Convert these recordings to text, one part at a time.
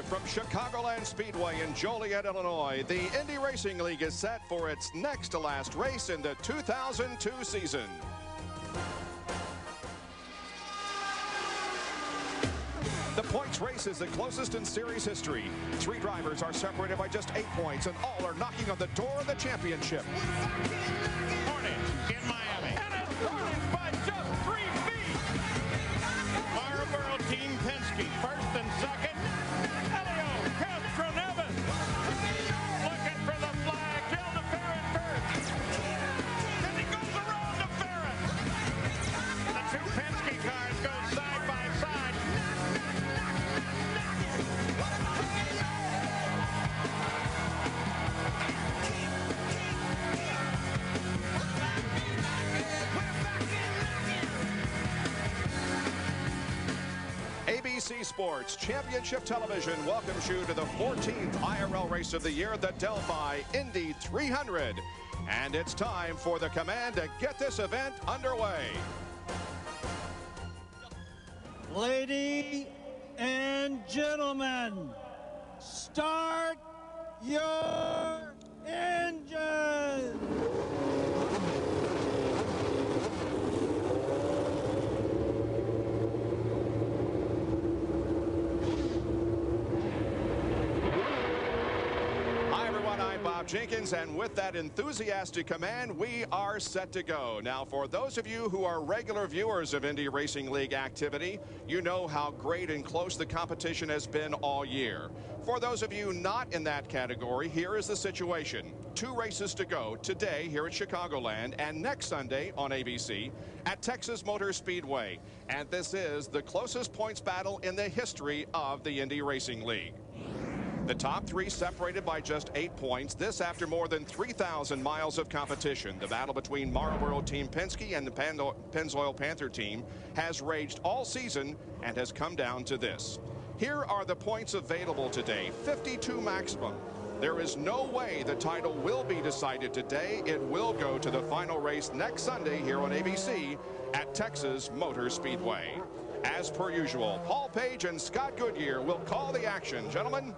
Live from Chicagoland Speedway in Joliet, Illinois, the Indy Racing League is set for its next to last race in the 2002 season. The points race is the closest in series history. 3 drivers are separated by just 8 points, and all are knocking on the door of the championship. Hornets in Miami. And it's Hornets by just 3 feet. Marlboro Team Penske, first and second. Elio Castro-Neves looking for the flag. Gil DeFerrin first. And he goes around DeFerrin. The 2 Penske cars go side by side. ABC Sports Championship Television welcomes you to the 14th IRL race of the year, the Delphi Indy 300. And it's time for the command to get this event underway. Ladies and gentlemen, start your engine. Jenkins, and with that enthusiastic command, we are set to go. Now, for those of you who are regular viewers of Indy Racing League activity, you know how great and close the competition has been all year. For those of you not in that category, here is the situation. 2 races to go today here at Chicagoland and next Sunday on ABC at Texas Motor Speedway. And this is the closest points battle in the history of the Indy Racing League. The top 3 separated by just 8 points. This after more than 3,000 miles of competition. The battle between Marlboro Team Penske and the Pennzoil Panther team has raged all season and has come down to this. Here are the points available today, 52 maximum. There is no way the title will be decided today. It will go to the final race next Sunday here on ABC at Texas Motor Speedway. As per usual, Paul Page and Scott Goodyear will call the action. Gentlemen.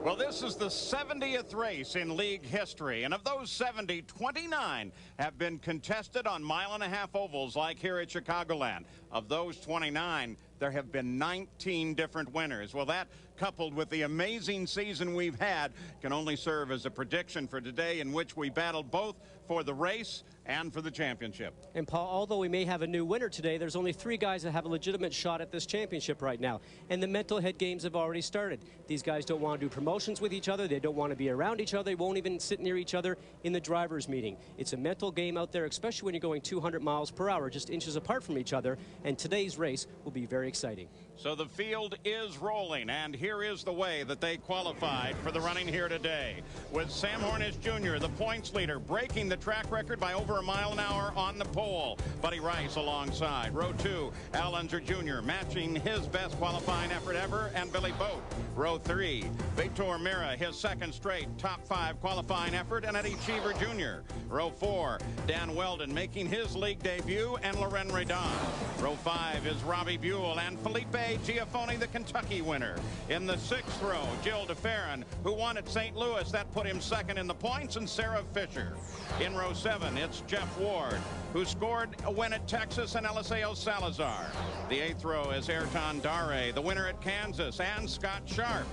Well, this is the 70th race in league history, and of those 70, 29 have been contested on mile-and-a-half ovals like here at Chicagoland. Of those 29, there have been 19 different winners. Well, that, coupled with the amazing season we've had, can only serve as a prediction for today, in which we battled both for the race and for the championship. And Paul, although we may have a new winner today, there's only 3 guys that have a legitimate shot at this championship right now. And the mental head games have already started. These guys don't want to do promotions with each other. They don't want to be around each other. They won't even sit near each other in the driver's meeting. It's a mental game out there, especially when you're going 200 miles per hour, just inches apart from each other. And today's race will be very exciting. So the field is rolling, and here is the way that they qualified for the running here today. With Sam Hornish Jr., the points leader, breaking the track record by over a mile an hour on the pole. Buddy Rice alongside. Row 2, Al Unser Jr. matching his best qualifying effort ever, and Billy Boat. Row 3, Vitor Mira, his second straight top 5 qualifying effort, and Eddie Cheever Jr. Row 4, Dan Weldon making his league debut, and Loren Redon. Row 5 is Robbie Buell and Felipe Giafoni, the Kentucky winner. In the 6th row, Gil DeFerrin, who won at St. Louis. That put him second in the points, and Sarah Fisher. In row 7, it's Jeff Ward, who scored a win at Texas, and Eliseo Salazar. The 8th row is Ayrton Dare, the winner at Kansas, and Scott Sharp.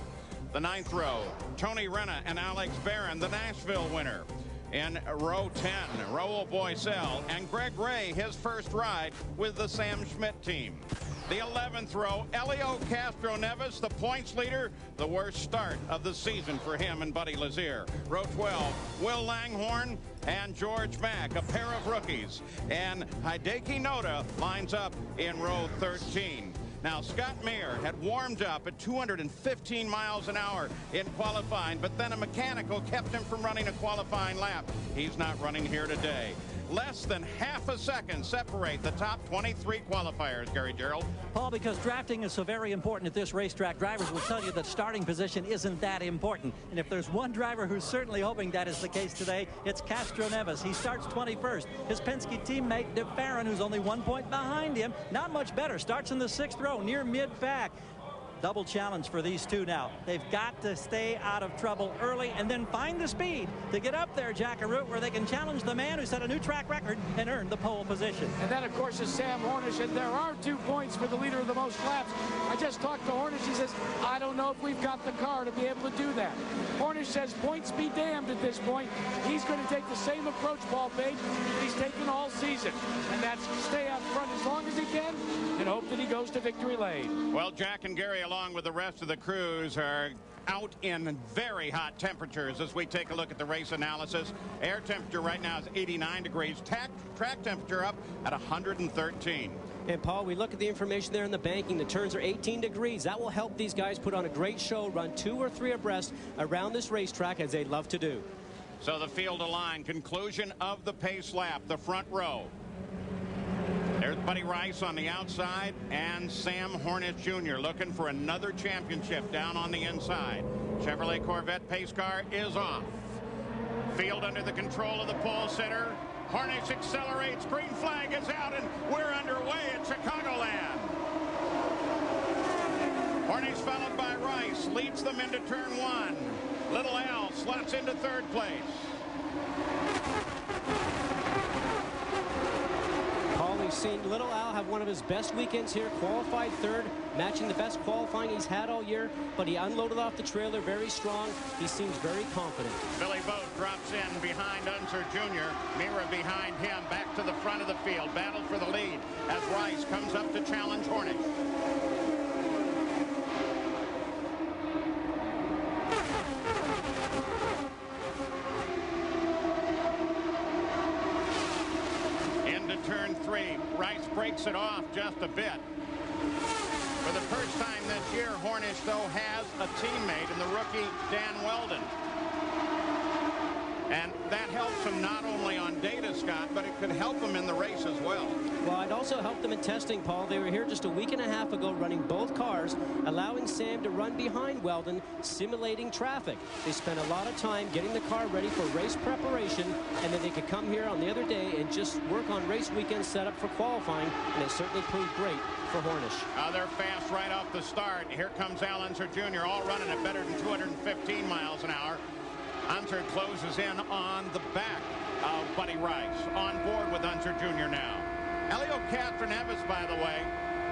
The 9th row, Tony Renna and Alex Barron, the Nashville winner. In row 10, Raul Boisel and Greg Ray, his first ride with the Sam Schmidt team. The 11th row, Elio Castro-Neves, the points leader, the worst start of the season for him and Buddy Lazier. Row 12, Will Langhorne and George Mack, a pair of rookies. And Hideki Noda lines up in row 13. Now, Scott Meyer had warmed up at 215 miles an hour in qualifying, but then a mechanical kept him from running a qualifying lap. He's not running here today. Less than half a second separate the top 23 qualifiers, Gary Gerald. Paul, because drafting is so very important at this racetrack, drivers will tell you that starting position isn't that important. And if there's one driver who's certainly hoping that is the case today, it's Castro-Neves. He starts 21st. His Penske teammate, DeFerrin, who's only 1 point behind him, not much better, starts in the 6th row, near mid-pack. double challenge for these two now. They've got to stay out of trouble early and then find the speed to get up there, Jackaroo, where they can challenge the man who set a new track record and earn the pole position. And that, of course, is Sam Hornish, and there are 2 points for the leader of the most laps. I just talked to Hornish. He says, I don't know if we've got the car to be able to do that. Hornish says points be damned at this point. He's going to take the same approach, Paul Page, he's taken all season, and that's stay out front as long as he can and hope that he goes to victory lane. Well, Jack and Gary, along with the rest of the crews, are out in very hot temperatures as we take a look at the race analysis. Air temperature right now is 89 degrees. Track temperature up at 113. And Paul, we look at the information there in the banking. The turns are 18 degrees. That will help these guys put on a great show, run 2 or 3 abreast around this racetrack, as they love to do. So the field aligned. Conclusion of the pace lap, the front row. There's Buddy Rice on the outside and Sam Hornish Jr. looking for another championship down on the inside. Chevrolet Corvette pace car is off. Field under the control of the pole sitter. Hornish accelerates. Green flag is out, and we're underway at Chicagoland. Hornish followed by Rice leads them into turn 1. Little Al slots into 3rd place. Paul, we've seen Little Al have one of his best weekends here, qualified 3rd, matching the best qualifying he's had all year, but he unloaded off the trailer very strong. He seems very confident. Billy Boat drops in behind Unser Jr. Mira behind him, back to the front of the field. Battle for the lead as Rice comes up to challenge Hornish. Turn 3. Rice breaks it off just a bit. For the first time this year, Hornish, though, has a teammate in the rookie Dan Weldon. And that helps him not only on data, Scott, but it could help him in the race as well. Well, it also helped them in testing, Paul. They were here just a week and a half ago running both cars, allowing Sam to run behind Weldon, simulating traffic. They spent a lot of time getting the car ready for race preparation, and then they could come here on the other day and just work on race weekend setup for qualifying, and it certainly proved great for Hornish. They're fast right off the start. Here comes Al Unser Jr., all running at better than 215 miles an hour. Unser closes in on the back of Buddy Rice. On board with Unser Jr. now. Elio Castroneves, by the way,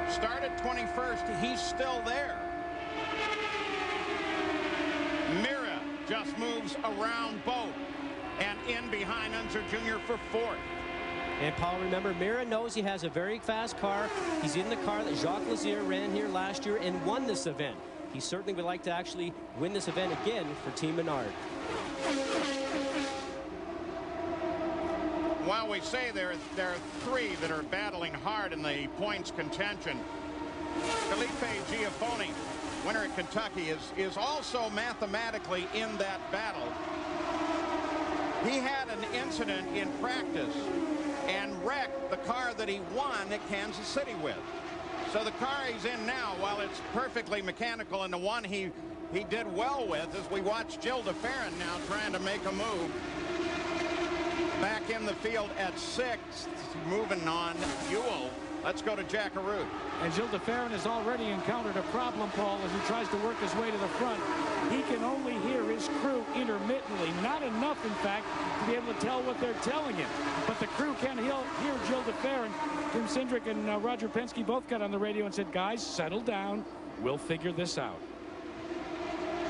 started 21st. He's still there. Mira just moves around Boat and in behind Unser Jr. for 4th. And Paul, remember, Mira knows he has a very fast car. He's in the car that Jacques Lazier ran here last year and won this event. He certainly would like to actually win this event again for Team Menard. While we say there are 3 that are battling hard in the points contention, Felipe Giafone, winner at Kentucky, is also mathematically in that battle. He had an incident in practice and wrecked the car that he won at Kansas City with. So the car he's in now, while it's perfectly mechanical, and the one he did well with, as we watch Jill DeFerrin now trying to make a move. Back in the field at 6th, moving on Ewell. Let's go to Jackaroo. And Jill DeFerrin has already encountered a problem, Paul, as he tries to work his way to the front. He can only hear his crew intermittently, not enough, in fact, to be able to tell what they're telling him. But the crew can hear Jill DeFerrin. Tim Cindric and Roger Penske both got on the radio and said, guys, settle down. We'll figure this out.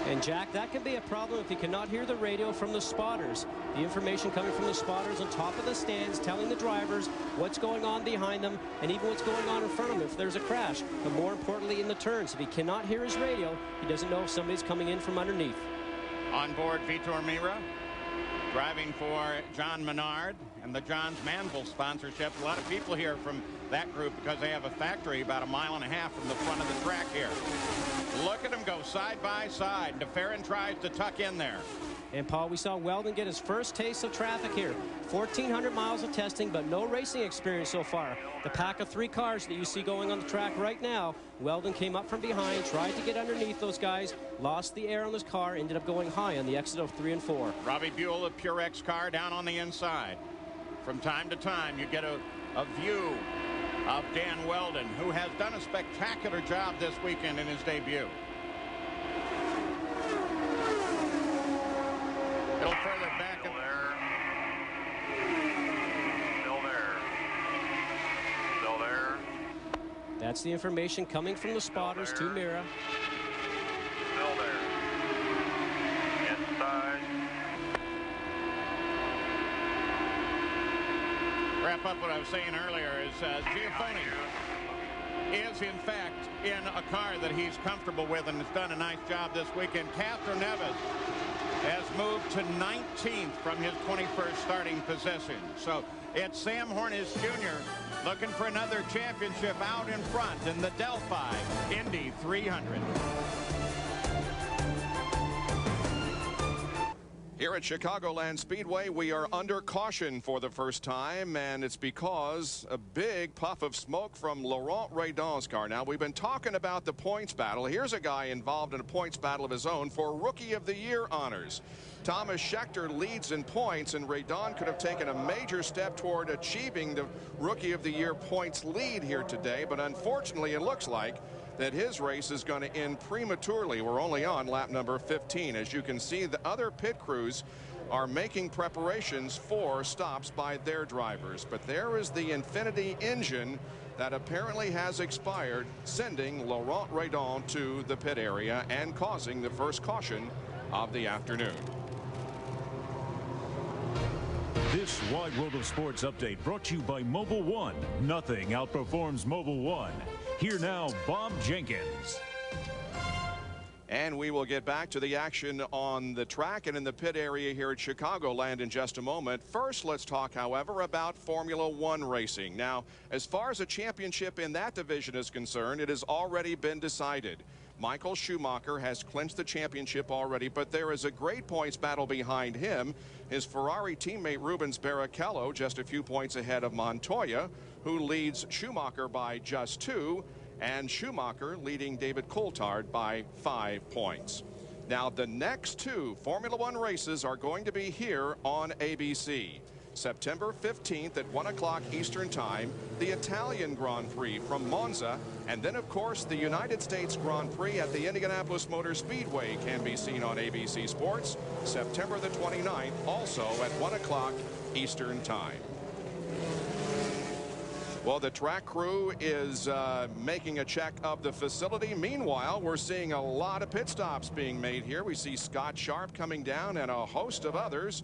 And Jack, that can be a problem if you cannot hear the radio from the spotters. The information coming from the spotters on top of the stands telling the drivers what's going on behind them and even what's going on in front of them if there's a crash. But more importantly, in the turns, if he cannot hear his radio, he doesn't know if somebody's coming in from underneath. On board Vitor Mira, driving for John Menard and the Johns Manville sponsorship. A lot of people here from that group because they have a factory about 1.5 miles from the front of the track here. Look at them go side by side. DeFerrin tries to tuck in there. And Paul, we saw Weldon get his first taste of traffic here. 1,400 miles of testing, but no racing experience so far. The pack of 3 cars that you see going on the track right now, Weldon came up from behind, tried to get underneath those guys, lost the air on his car, ended up going high on the exit of 3 and 4. Robbie Buell, a Purex car down on the inside. From time to time, you get a view of Dan Weldon, who has done a spectacular job this weekend in his debut. Little further back. Still there. Still there. Still there. That's the information coming from the spotters to Mira. Still there. Inside. Wrap up what I was saying earlier is Giafone is in fact in a car that he's comfortable with and has done a nice job this weekend. Castro Neves has moved to 19th from his 21st starting position. So it's Sam Hornish Jr. looking for another championship out in front in the Delphi Indy 300. Here at Chicagoland Speedway, we are under caution for the first time, and it's because a big puff of smoke from Laurent Redon's car. Now, we've been talking about the points battle. Here's a guy involved in a points battle of his own for Rookie of the Year honors. Thomas Schechter leads in points, and Redon could have taken a major step toward achieving the Rookie of the Year points lead here today, but unfortunately, it looks like that his race is going to end prematurely. We're only on lap number 15. As you can see, the other pit crews are making preparations for stops by their drivers. But there is the Infinity engine that apparently has expired, sending Laurent Redon to the pit area and causing the first caution of the afternoon. This Wide World of Sports update brought to you by Mobil 1. Nothing outperforms Mobil 1. Here now, Bob Jenkins. And we will get back to the action on the track and in the pit area here at Chicagoland in just a moment. First, let's talk, however, about Formula One racing. Now, as far as a championship in that division is concerned, it has already been decided. Michael Schumacher has clinched the championship already, but there is a great points battle behind him. His Ferrari teammate Rubens Barrichello just a few points ahead of Montoya, who leads Schumacher by just 2, and Schumacher leading David Coulthard by 5 points. Now, the next 2 Formula One races are going to be here on ABC. September 15th at 1 o'clock Eastern Time, the Italian Grand Prix from Monza, and then, of course, the United States Grand Prix at the Indianapolis Motor Speedway can be seen on ABC Sports September the 29th, also at 1 o'clock Eastern Time. Well, the track crew is making a check of the facility. Meanwhile, we're seeing a lot of pit stops being made here. We see Scott Sharp coming down and a host of others.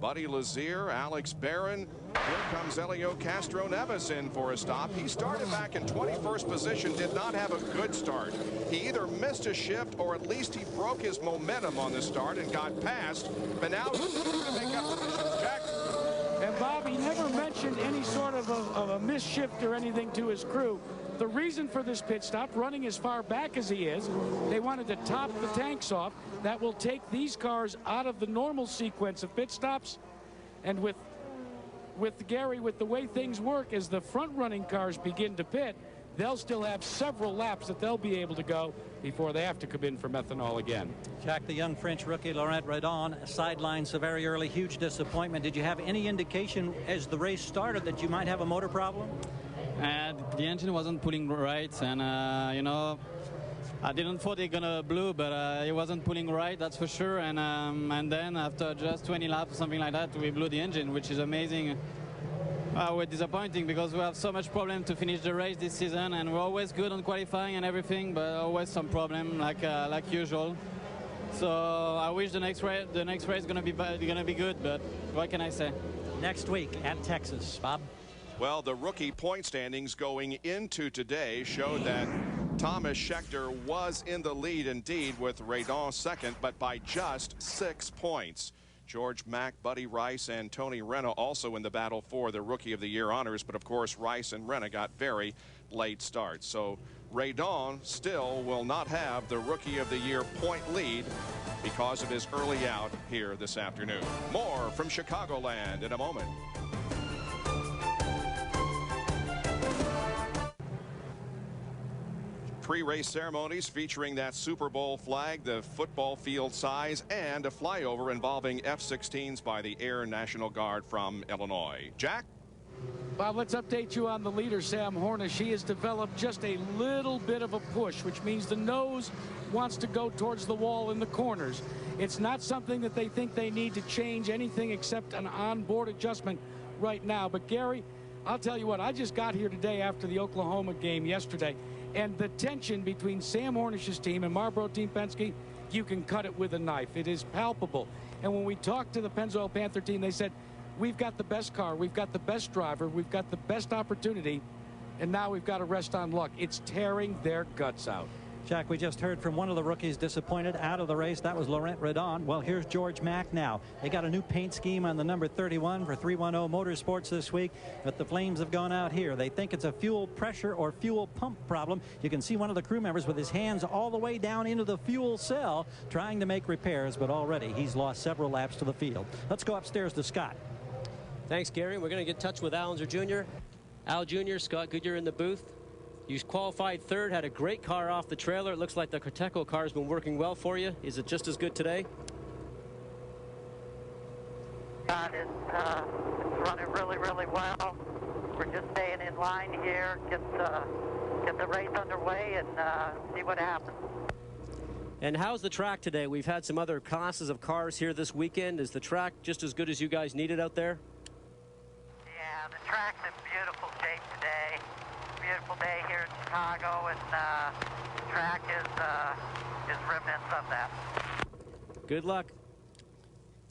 Buddy Lazier, Alex Barron. Here comes Helio Castro Neves in for a stop. He started back in 21st position, did not have a good start. He either missed a shift or at least he broke his momentum on the start and got past. But now he's going to make up positions. Jack. And Bob, he never mentioned any sort of a misshift or anything to his crew. The reason for this pit stop, running as far back as he is, they wanted to top the tanks off. That will take these cars out of the normal sequence of pit stops. And with Gary, with the way things work, as the front-running cars begin to pit, they'll still have several laps that they'll be able to go before they have to come in for methanol again. Jack, the young French rookie Laurent Redon sidelined so very early, huge disappointment. Did you have any indication as the race started that you might have a motor problem? The engine wasn't pulling right, and you know, I didn't thought it gonna blow, but it wasn't pulling right, that's for sure. And then after just 20 laps or something like that, we blew the engine, which is amazing. We're disappointing because we have so much problem to finish the race this season, and we're always good on qualifying and everything, but always some problem like usual. So I wish the next race gonna be good, but what can I say? Next week at Texas, Bob. Well, the rookie point standings going into today showed that Thomas Schechter was in the lead indeed, with Redon second, but by just 6 points. George Mack, Buddy Rice, and Tony Renna also in the battle for the Rookie of the Year honors, but of course Rice and Renna got very late starts. So Redon still will not have the Rookie of the Year point lead because of his early out here this afternoon. More from Chicagoland in a moment. Pre-race ceremonies featuring that Super Bowl flag, the football field size, and a flyover involving F-16s by the Air National Guard from Illinois. Jack? Bob, let's update you on the leader, Sam Hornish. He has developed just a little bit of a push, which means the nose wants to go towards the wall in the corners. It's not something that they think they need to change anything except an onboard adjustment right now. But, Gary, I'll tell you what, I just got here today after the Oklahoma game yesterday, and the tension between Sam Hornish's team and Marlboro Team Penske, you can cut it with a knife. It is palpable. And when we talked to the Pennzoil Panther team, they said, we've got the best car, we've got the best driver, we've got the best opportunity, and now we've got to rest on luck. It's tearing their guts out. Jack, we just heard from one of the rookies disappointed out of the race. That was Laurent Redon. Well, here's George Mack now. They got a new paint scheme on the number 31 for 310 Motorsports this week, but the flames have gone out here. They think it's a fuel pressure or fuel pump problem. You can see one of the crew members with his hands all the way down into the fuel cell trying to make repairs, but already he's lost several laps to the field. Let's go upstairs to Scott. Thanks, Gary. We're going to get in touch with Alonso Jr. Al Jr., Scott Goodyear in the booth. You qualified third, had a great car off the trailer. It looks like the Corteco car's been working well for you. Is it just as good today? It's running really, really well. We're just staying in line here, get the race underway, and see what happens. And how's the track today? We've had some other classes of cars here this weekend. Is the track just as good as you guys need it out there? Yeah, the track's in beautiful shape today. Beautiful day here in Chicago, and the track is remnants of that. Good luck.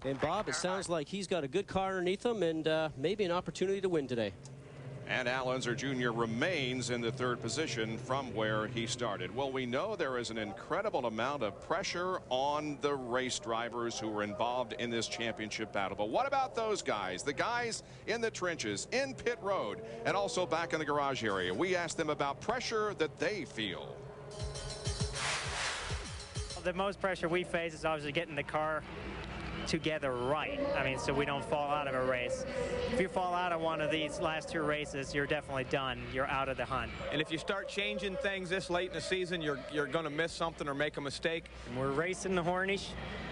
And Bob, it sounds like he's got a good car underneath him and maybe an opportunity to win today. And Al Unser Jr. remains in the third position from where he started. Well, we know there is an incredible amount of pressure on the race drivers who are involved in this championship battle. But what about those guys, the guys in the trenches, in pit road, and also back in the garage area? We asked them about pressure that they feel. The most pressure we face is obviously getting the car together right. I mean, so we don't fall out of a race. If you fall out of one of these last two races, you're definitely done. You're out of the hunt. And if you start changing things this late in the season, you're going to miss something or make a mistake. And we're racing the Hornish,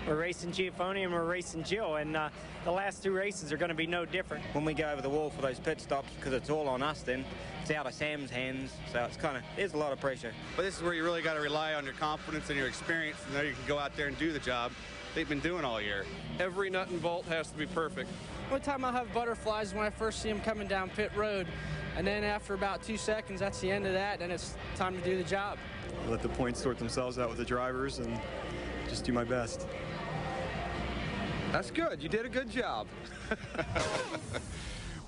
we're racing Giafoni, and we're racing Jill, and the last two races are going to be no different. When we go over the wall for those pit stops, because it's all on us then, it's out of Sam's hands, so it's there's a lot of pressure. But this is where you really got to rely on your confidence and your experience, and then you can go out there and do the job they've been doing all year. Every nut and bolt has to be perfect. One time I'll have butterflies is when I first see them coming down pit road, and then after about 2 seconds, that's the end of that, and it's time to do the job. Let the points sort themselves out with the drivers and just do my best. That's good. You did a good job.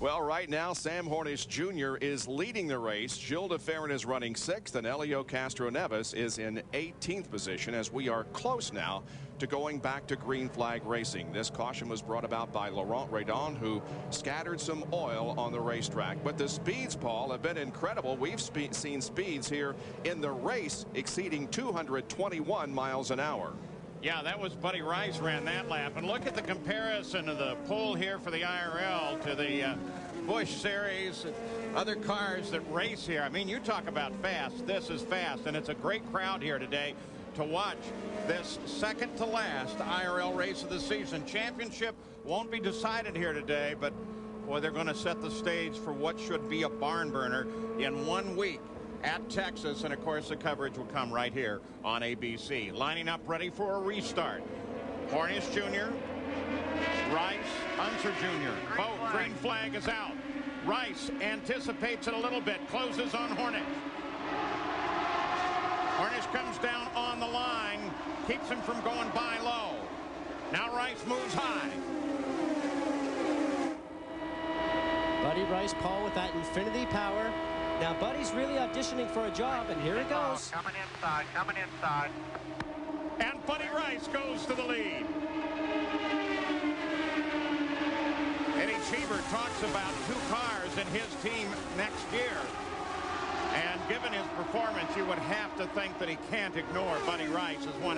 Well, right now, Sam Hornish Jr. is leading the race. Gilles de Ferran is running 6th, and Elio Castro-Neves is in 18th position as we are close now to going back to green flag racing. This caution was brought about by Laurent Redon, who scattered some oil on the racetrack. But the speeds, Paul, have been incredible. We've seen speeds here in the race exceeding 221 miles an hour. Yeah, that was Buddy Rice ran that lap. And look at the comparison of the pole here for the IRL to the Busch Series, other cars that race here. I mean, you talk about fast. This is fast, and it's a great crowd here today to watch this second to last IRL race of the season. Championship won't be decided here today, but boy, they're going to set the stage for what should be a barn burner in 1 week at Texas, and of course the coverage will come right here on ABC. Lining up ready for a restart. Hornish Jr., Rice, Unser Jr. Both green flag is out. Rice anticipates it a little bit, closes on Hornish. Hornish comes down on the line, keeps him from going by low. Now Rice moves high. Buddy Rice, Paul, with that infinity power. Now Buddy's really auditioning for a job, and here he goes. Coming inside, coming inside. And Buddy Rice goes to the lead. Eddie Cheever talks about 2 cars in his team next year. And given his performance, you would have to think that he can't ignore Buddy Rice as one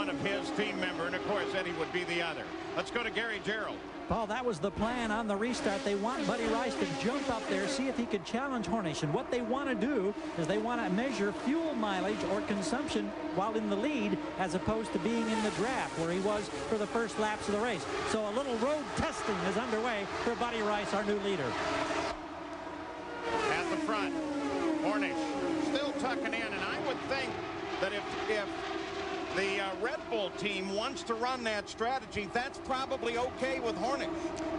of his team member, and of course Eddie would be the other. Let's go to Gary Gerald. Paul, that was the plan on the restart. They want Buddy Rice to jump up there, see if he could challenge Hornish. And what they want to do is they want to measure fuel mileage or consumption while in the lead, as opposed to being in the draft where he was for the first laps of the race. So a little road testing is underway for Buddy Rice, our new leader. front. Hornish still tucking in, and I would think that if the Red Bull team wants to run that strategy, that's probably okay with Hornish.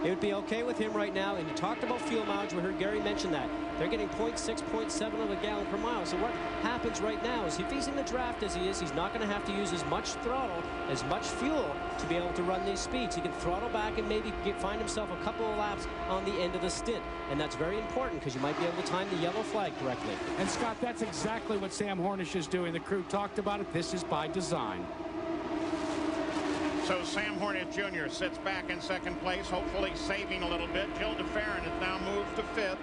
It would be okay with him right now. And you talked about fuel mileage. We heard Gary mention that. They're getting 0.6, 0.7 of a gallon per mile. So what happens right now is if he's in the draft as he is, he's not going to have to use as much throttle, as much fuel to be able to run these speeds. He can throttle back and maybe find himself a couple of laps on the end of the stint. And that's very important because you might be able to time the yellow flag correctly. And Scott, that's exactly what Sam Hornish is doing. The crew talked about it. This is by design. So Sam Hornish Jr. sits back in second place, hopefully saving a little bit. Jill DeFerrin has now moved to fifth.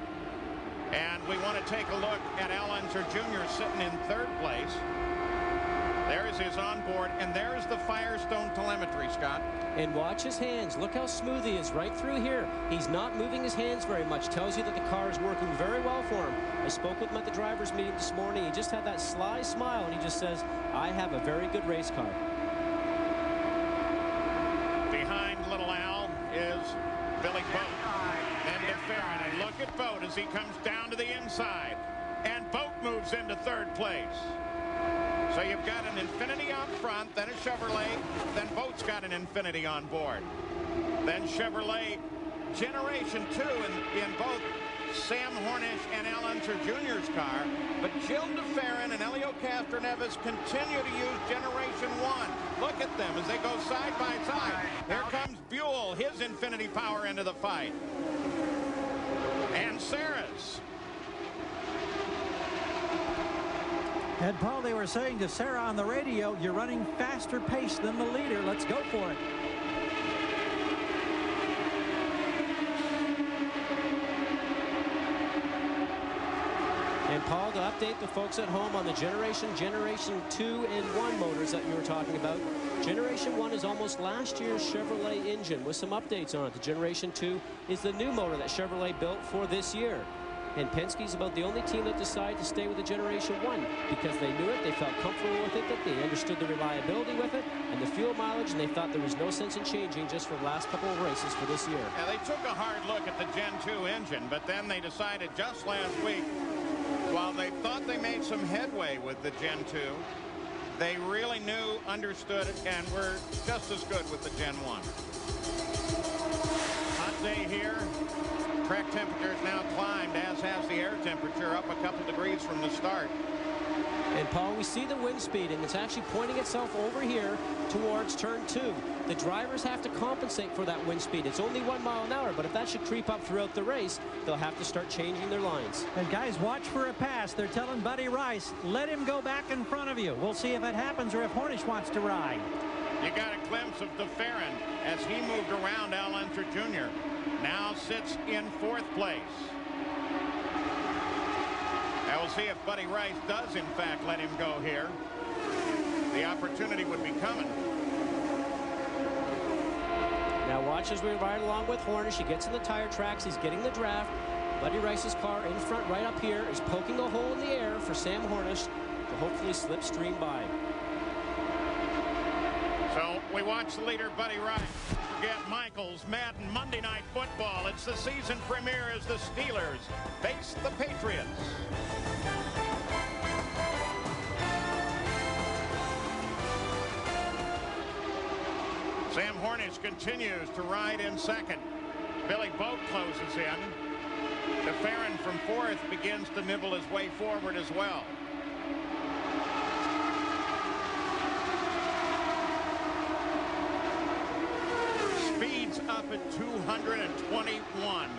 And we want to take a look at Al Unser Jr. sitting in third place. There's his onboard, and there's the Firestone telemetry, Scott. And watch his hands. Look how smooth he is right through here. He's not moving his hands very much. Tells you that the car is working very well for him. I spoke with him at the driver's meeting this morning. He just had that sly smile, and he just says, I have a very good race car. Behind little Al is Billy Boat. Then DeFerrin, and look at Boat as he comes down to the inside. And Boat moves into third place. So you've got an Infinity out front, then a Chevrolet, then Boat's got an Infinity on board. Then Chevrolet Generation 2 in both Sam Hornish and Al Unser Jr.'s car. But Jill DeFerrin and Helio Castroneves continue to use Generation 1. Look at them as they go side by side. Here comes Buell, his Infinity power into the fight. And Sarah's. And Paul, they were saying to Sarah on the radio, you're running faster pace than the leader. Let's go for it. And Paul, to update the folks at home on the Generation 2 and 1 motors that you were talking about. Generation 1 is almost last year's Chevrolet engine with some updates on it. The Generation 2 is the new motor that Chevrolet built for this year. And Penske's about the only team that decided to stay with the Generation 1 because they knew it, they felt comfortable with it, that they understood the reliability with it and the fuel mileage, and they thought there was no sense in changing just for the last couple of races for this year. Yeah, they took a hard look at the Gen 2 engine, but then they decided just last week, while they thought they made some headway with the Gen 2, they really knew, understood it, and were just as good with the Gen 1. Hot day here. Track temperature has now climbed, as has the air temperature, up a couple degrees from the start. And Paul, we see the wind speed, and it's actually pointing itself over here towards turn 2. The drivers have to compensate for that wind speed. It's only 1 mile an hour, but if that should creep up throughout the race, they'll have to start changing their lines. And guys, watch for a pass. They're telling Buddy Rice, let him go back in front of you. We'll see if it happens or if Hornish wants to ride. You got a glimpse of DeFerrin as he moved around Al Unser Jr. Now sits in fourth place. Now we'll see if Buddy Rice does in fact let him go here. The opportunity would be coming. Now watch as we ride along with Hornish. He gets in the tire tracks. He's getting the draft. Buddy Rice's car in front right up here is poking a hole in the air for Sam Hornish to hopefully slipstream by. So we watch the leader, Buddy Rice. Forget Michaels, Madden, Monday Night Football. It's the season premiere as the Steelers face the Patriots. Sam Hornish continues to ride in second. Billy Boat closes in. DeFerrin from fourth begins to nibble his way forward as well. Speeds up at 221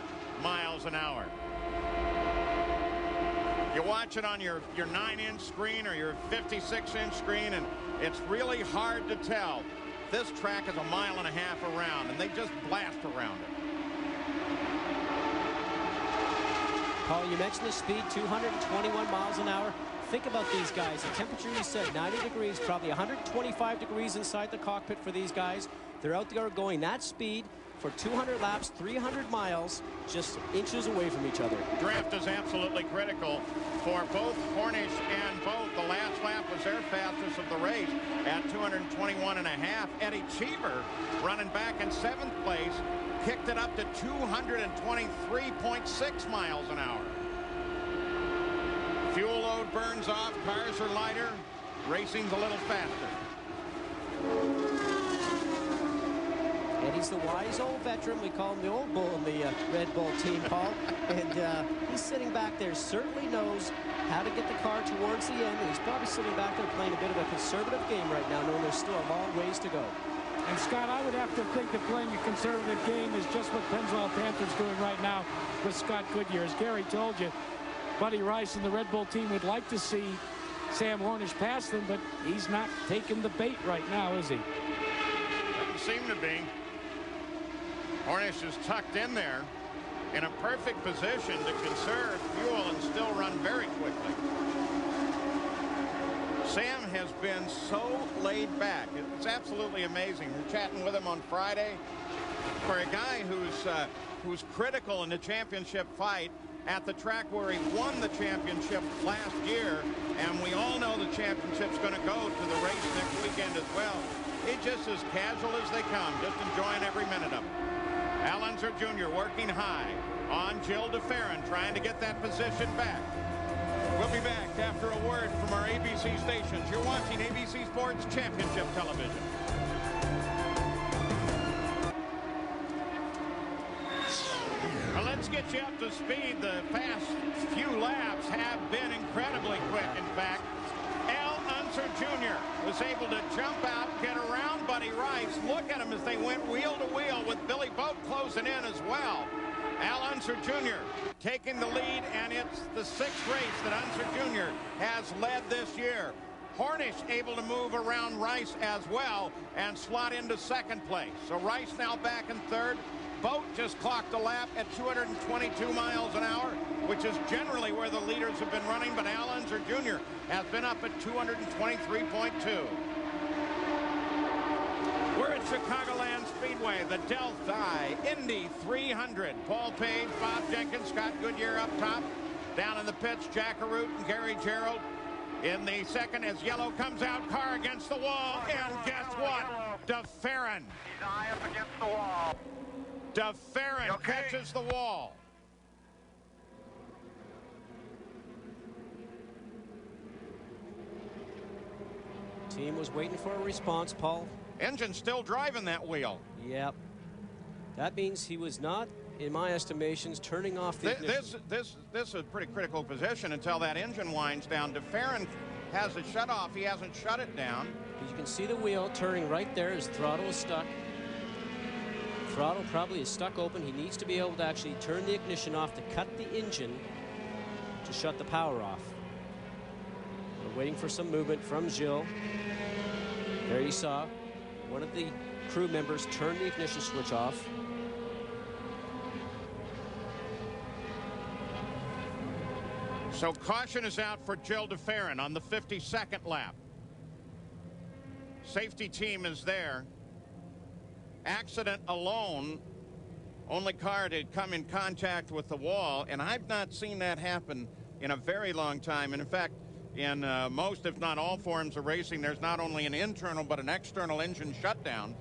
miles an hour. You watch it on your 9-inch screen or your 56-inch screen, and it's really hard to tell. This track is 1.5 miles around, and they just blast around it. Paul, you mentioned the speed, 221 miles an hour. Think about these guys. The temperature, you said, 90 degrees, probably 125 degrees inside the cockpit for these guys. They're out there going that speed for 200 laps, 300 miles, just inches away from each other. Draft is absolutely critical for both Hornish and Boat. The last lap was their fastest of the race at 221.5. Eddie Cheever, running back in 7th place, kicked it up to 223.6 miles an hour. Fuel load burns off, cars are lighter, racing's a little faster. And he's the wise old veteran. We call him the old bull in the Red Bull team, Paul. And he's sitting back there, certainly knows how to get the car towards the end. And he's probably sitting back there playing a bit of a conservative game right now, knowing there's still a long ways to go. And Scott, I would have to think that playing a conservative game is just what Pennzoil Panthers doing right now with Scott Goodyear. As Gary told you, Buddy Rice and the Red Bull team would like to see Sam Hornish pass them, but he's not taking the bait right now, is he? Doesn't seem to be. Hornish is tucked in there in a perfect position to conserve fuel and still run very quickly. Sam has been so laid back. It's absolutely amazing. We're chatting with him on Friday. For a guy who's critical in the championship fight at the track where he won the championship last year, and we all know the championship's going to go to the race next weekend as well. He's just as casual as they come, just enjoying every minute of it. Al Unser Jr. working high on Jill DeFerrin, trying to get that position back. We'll be back after a word from our ABC stations. You're watching ABC Sports Championship Television. Well, let's get you up to speed. The past few laps have been incredibly quick. In fact, Al Unser Jr. was able to jump out, get around Buddy Rice. Look at him as they went wheel to wheel with Billy Boat closing in as well. Al Unser Jr. taking the lead, and it's the sixth race that Unser Jr. has led this year. Hornish able to move around Rice as well and slot into second place. So Rice now back in third. Boat just clocked a lap at 222 miles an hour, which is generally where the leaders have been running, but Al Unser Jr. has been up at 223.2. We're at Chicagoland Speedway, the Delphi Indy 300. Paul Page, Bob Jenkins, Scott Goodyear up top. Down in the pits, Jack Arute and Gary Gerald. In the second, as yellow comes out, car against the wall, and guess what? DeFerrin. He's eye up against the wall. DeFerrin catches the wall. Team was waiting for a response, Paul. Engine still driving that wheel. Yep. That means he was not, in my estimations, turning off the ignition. This is a pretty critical position until that engine winds down. DeFerrin has it shut off. He hasn't shut it down. You can see the wheel turning right there. His throttle is stuck. Throttle probably is stuck open. He needs to be able to actually turn the ignition off to cut the engine to shut the power off. We're waiting for some movement from Gilles. There you saw one of the crew members turn the ignition switch off. So caution is out for Jill DeFerrin on the 52nd lap. Safety team is there. Accident alone, only car to come in contact with the wall, and I've not seen that happen in a very long time. And in fact, in most, if not all, forms of racing, there's not only an internal but an external engine shutdown,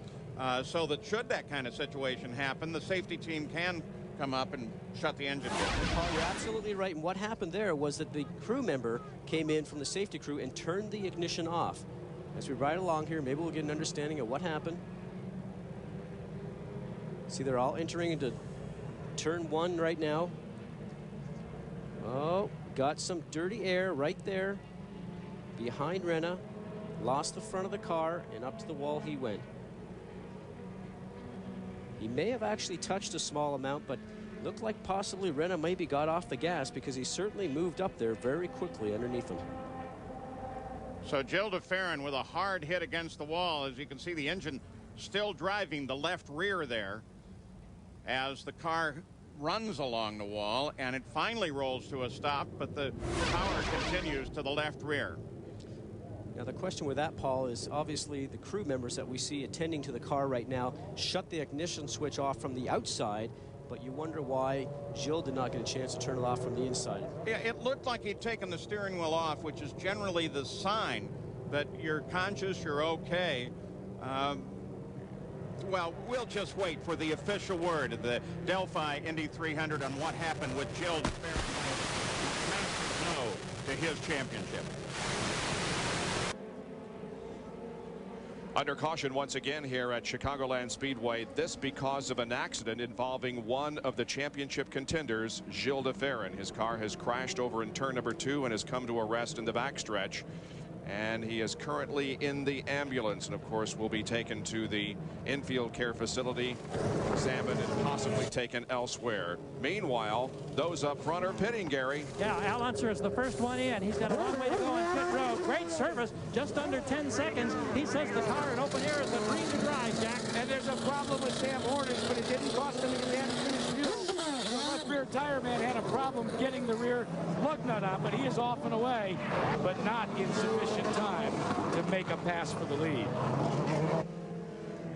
so that should that kind of situation happen, the safety team can come up and shut the engine down. Paul, you're absolutely right. And what happened there was that the crew member came in from the safety crew and turned the ignition off. As we ride along here, maybe we'll get an understanding of what happened. See, they're all entering into turn one right now. Oh, got some dirty air right there behind Renna. Lost the front of the car, and up to the wall he went. He may have actually touched a small amount, but looked like possibly Renna maybe got off the gas, because he certainly moved up there very quickly underneath him. So Jill DeFerrin with a hard hit against the wall. As you can see, the engine still driving the left rear there as the car runs along the wall, and it finally rolls to a stop, but the power continues to the left rear. Now the question with that, Paul, is obviously the crew members that we see attending to the car right now shut the ignition switch off from the outside, but you wonder why Gilles did not get a chance to turn it off from the inside. Yeah, it looked like he'd taken the steering wheel off, which is generally the sign that you're conscious, you're okay. Well, we'll just wait for the official word of the Delphi Indy 300 on what happened with Jill DeFerrin. No to his championship. Under caution once again here at Chicagoland Speedway. This because of an accident involving one of the championship contenders, Gilles de Ferran. His car has crashed over in turn number 2 and has come to a rest in the backstretch. And he is currently in the ambulance and of course will be taken to the infield care facility, examined and possibly taken elsewhere. Meanwhile, those up front are pitting, Gary. Yeah, Al Unser is the first one in. He's got a long way to go on pit road. Great service, just under 10 seconds. He says the car in open air is a dream to drive, Jack. And there's a problem with Sam Hornish, but it didn't cost him any damage to his fuel. The left rear tire man had a problem getting the rear lug nut out, but he is off and away, but not in sufficient time to make a pass for the lead.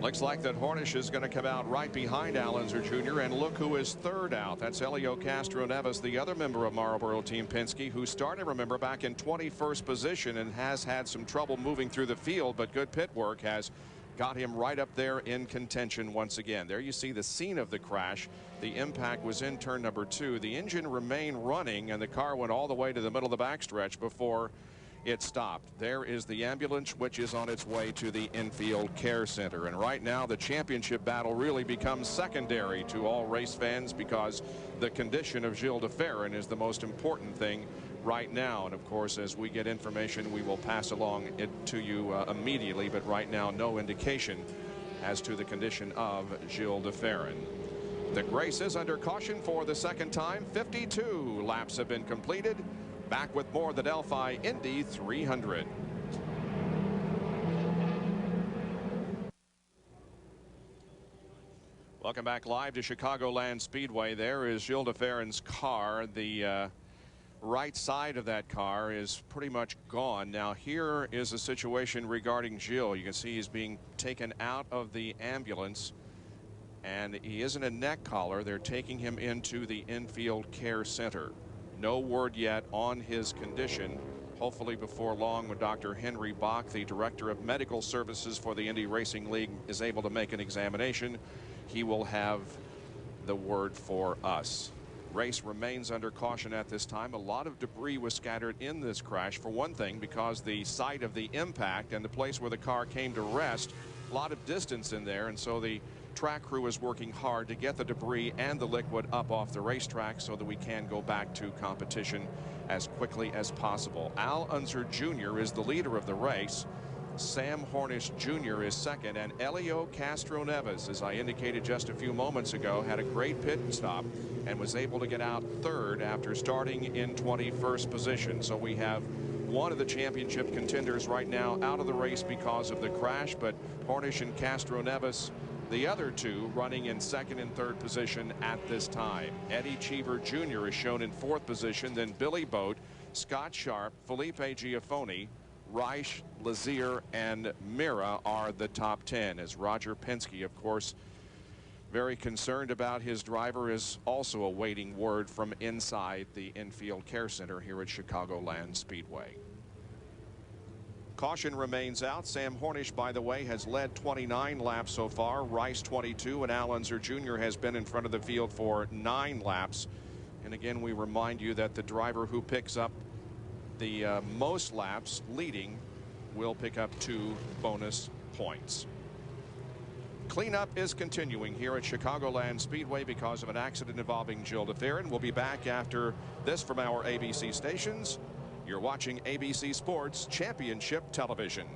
Looks like that Hornish is going to come out right behind Al Unser Jr. And look who is third out. That's Helio Castroneves, the other member of Marlboro Team Penske, who started, remember, back in 21st position and has had some trouble moving through the field, but good pit work has got him right up there in contention once again. There you see the scene of the crash. The impact was in turn number 2. The engine remained running and the car went all the way to the middle of the backstretch before it stopped. There is the ambulance, which is on its way to the infield care center. And right now the championship battle really becomes secondary to all race fans because the condition of Gilles de Ferran is the most important thing right now. And of course, as we get information, we will pass along it to you immediately. But right now, no indication as to the condition of Gilles de Ferran. The race is under caution for the second time. 52 laps have been completed. Back with more of the Delphi Indy 300. Welcome back live to Chicagoland Speedway. There is Gilles de Ferran's car. The right side of that car is pretty much gone. Now here is a situation regarding Gilles. You can see he's being taken out of the ambulance and he is in a neck collar. They're taking him into the infield care center. No word yet on his condition. Hopefully before long, when Dr. Henry Bach, the director of medical services for the Indy Racing League, is able to make an examination, he will have the word for us. Race remains under caution at this time. A lot of debris was scattered in this crash, for one thing, because the site of the impact and the place where the car came to rest, a lot of distance in there, and so the track crew is working hard to get the debris and the liquid up off the racetrack so that we can go back to competition as quickly as possible. Al Unser Jr. is the leader of the race. Sam Hornish Jr. is second, and Helio Castroneves, as I indicated just a few moments ago, had a great pit stop and was able to get out third after starting in 21st position. So we have one of the championship contenders right now out of the race because of the crash, but Hornish and Castroneves, the other two, running in second and third position at this time. Eddie Cheever Jr. is shown in fourth position, then Billy Boat, Scott Sharp, Felipe Giafoni, Reich, Lazier, and Mira are the top 10, as Roger Penske, of course, very concerned about his driver, is also awaiting word from inside the infield care center here at Chicagoland Speedway. Caution remains out. Sam Hornish, by the way, has led 29 laps so far. Rice 22, and Al Unser Jr. has been in front of the field for 9 laps. And again, we remind you that the driver who picks up the most laps leading will pick up 2 bonus points. Cleanup is continuing here at Chicagoland Speedway because of an accident involving Gilles de Ferran. We'll be back after this from our ABC stations. You're watching ABC Sports Championship Television.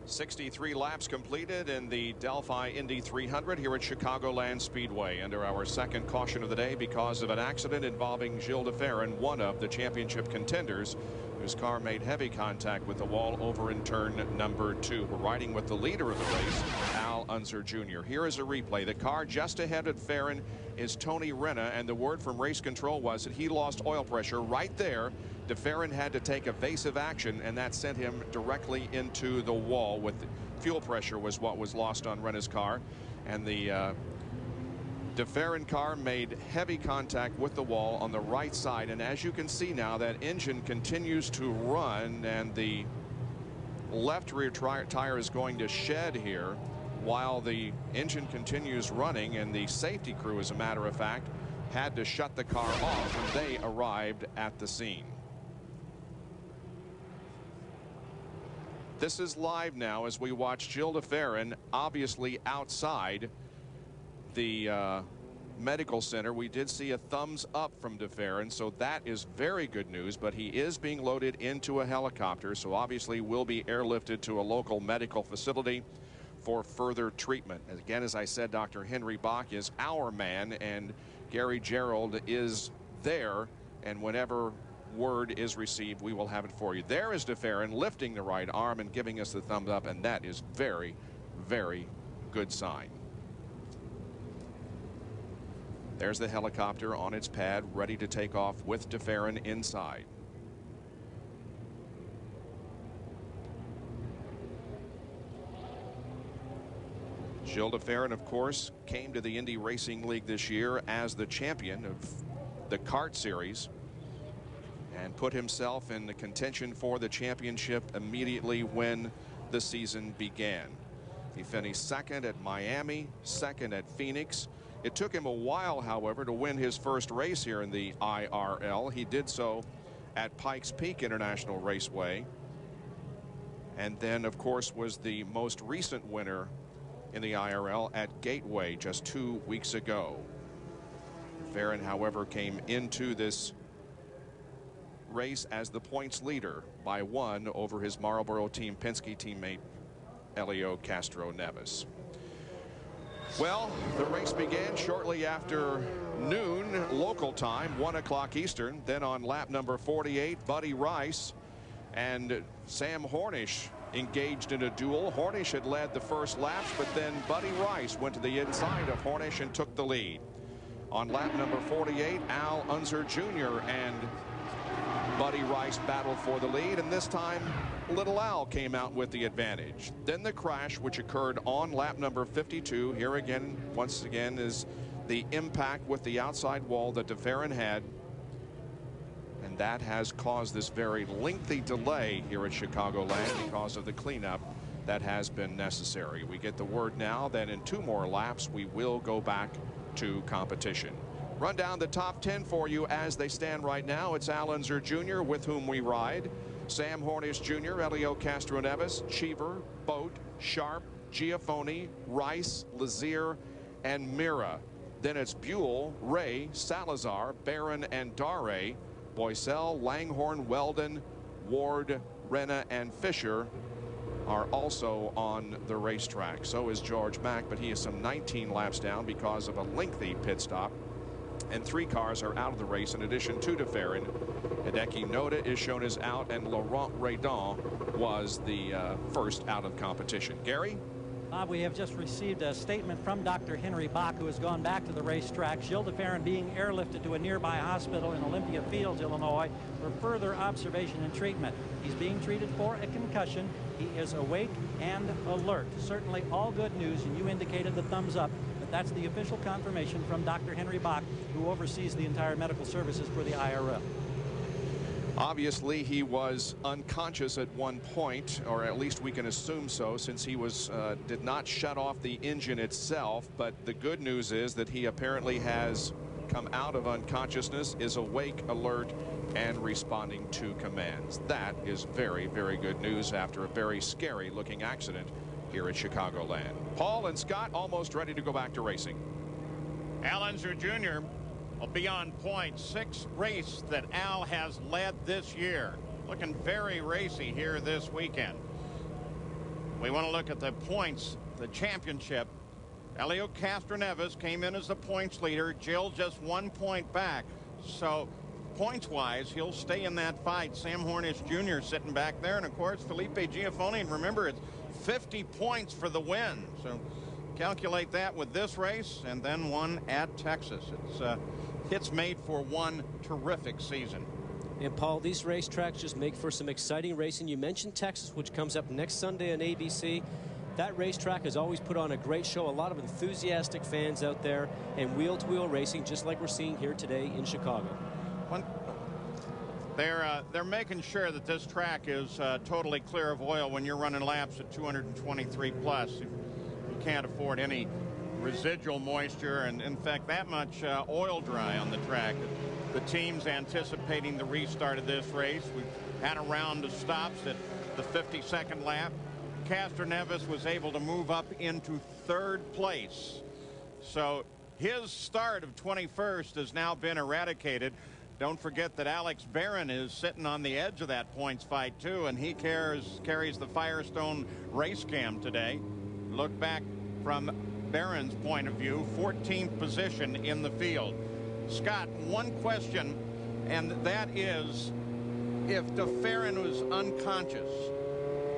"63 laps completed in the Delphi Indy 300 here at Chicagoland Speedway. Under our second caution of the day because of an accident involving Gilles de Ferran, one of the championship contenders, whose car made heavy contact with the wall over in turn number 2. We're riding with the leader of the race, Al Unser Jr. Here is a replay. The car just ahead of Ferran is Tony Renna, and the word from race control was that he lost oil pressure right there. De Ferran had to take evasive action, and that sent him directly into the wall. With fuel pressure was what was lost on Renna's car, and the De Ferran car made heavy contact with the wall on the right side. And as you can see now, that engine continues to run, and the left rear tire is going to shed here while the engine continues running, and the safety crew, as a matter of fact, had to shut the car off when they arrived at the scene. This is live now as we watch Gilles de Ferran, obviously outside the medical center. We did see a thumbs up from de Ferran, so that is very good news, but he is being loaded into a helicopter, so obviously will be airlifted to a local medical facility for further treatment. Again, as I said, Dr. Henry Bach is our man, and Gary Gerald is there, and whenever word is received, we will have it for you. There is de Ferran lifting the right arm and giving us the thumbs up, and that is very, very good sign. There's the helicopter on its pad, ready to take off with de Ferran inside. Gilles de Ferran, of course, came to the Indy Racing League this year as the champion of the kart series and put himself in the contention for the championship immediately when the season began. He finished second at Miami, second at Phoenix. It took him a while, however, to win his first race here in the IRL. He did so at Pikes Peak International Raceway, and then, of course, was the most recent winner in the IRL at Gateway just 2 weeks ago. Ferran, however, came into this race as the points leader by 1 over his Marlboro Team Penske teammate Helio Castro-Neves. Well, the race began shortly after noon local time, 1 o'clock Eastern. Then on lap number 48, Buddy Rice and Sam Hornish engaged in a duel. Hornish had led the first laps, but then Buddy Rice went to the inside of Hornish and took the lead. On lap number 48, Al Unser Jr. and Buddy Rice battled for the lead, and this time Little Al came out with the advantage. Then the crash, which occurred on lap number 52. Here again, once again, is the impact with the outside wall that de Ferran had, and that has caused this very lengthy delay here at Chicagoland because of the cleanup that has been necessary. We get the word now that in 2 more laps we will go back to competition. Run down the top 10 for you as they stand right now. It's Al Unser Jr. with whom we ride. Sam Hornish Jr., Helio Castro-Neves, Cheever, Boat, Sharp, Giafoni, Rice, Lazier, and Mira. Then it's Buell, Ray, Salazar, Barron, and Dare. Boycell, Langhorne, Weldon, Ward, Renna, and Fisher are also on the racetrack. So is George Mack, but he is some 19 laps down because of a lengthy pit stop. And 3 cars are out of the race in addition to de Ferran. Hideki Noda is shown as out, and Laurent Redon was the first out of competition. Gary? Bob, we have just received a statement from Dr. Henry Bach, who has gone back to the racetrack. Gilles de Ferran being airlifted to a nearby hospital in Olympia Fields, Illinois, for further observation and treatment. He's being treated for a concussion. He is awake and alert. Certainly all good news, and you indicated the thumbs up. But that's the official confirmation from Dr. Henry Bach, who oversees the entire medical services for the IRL. Obviously, he was unconscious at one point, or at least we can assume so, since he was did not shut off the engine itself. But the good news is that he apparently has come out of unconsciousness, is awake, alert, and responding to commands. That is very, very good news after a very scary looking accident here at Chicagoland. Paul and Scott almost ready to go back to racing. Al Unser Jr. will be on point. 6th race that Al has led this year. Looking very racy here this weekend. We want to look at the points, the championship. Helio Castro-Neves came in as the points leader. Gilles just 1 point back. So points-wise, he'll stay in that fight. Sam Hornish Jr. sitting back there. And, of course, Felipe Giafoni. And remember, it's 50 points for the win. So calculate that with this race and then one at Texas. It's made for one terrific season. And Paul, these racetracks just make for some exciting racing. You mentioned Texas, which comes up next Sunday on ABC. That racetrack has always put on a great show. A lot of enthusiastic fans out there, and wheel-to-wheel racing, just like we're seeing here today in Chicago. They're making sure that this track is totally clear of oil when you're running laps at 223 plus. You can't afford any residual moisture and, in fact, that much oil dry on the track. The team's anticipating the restart of this race. We've had a round of stops at the 52nd lap. Castroneves was able to move up into 3rd place. So his start of 21st has now been eradicated. Don't forget that Alex Barron is sitting on the edge of that points fight too, and he carries the Firestone race cam today. Look back from Barron's point of view, 14th position in the field. Scott, one question, and that is, if DeFerrin was unconscious,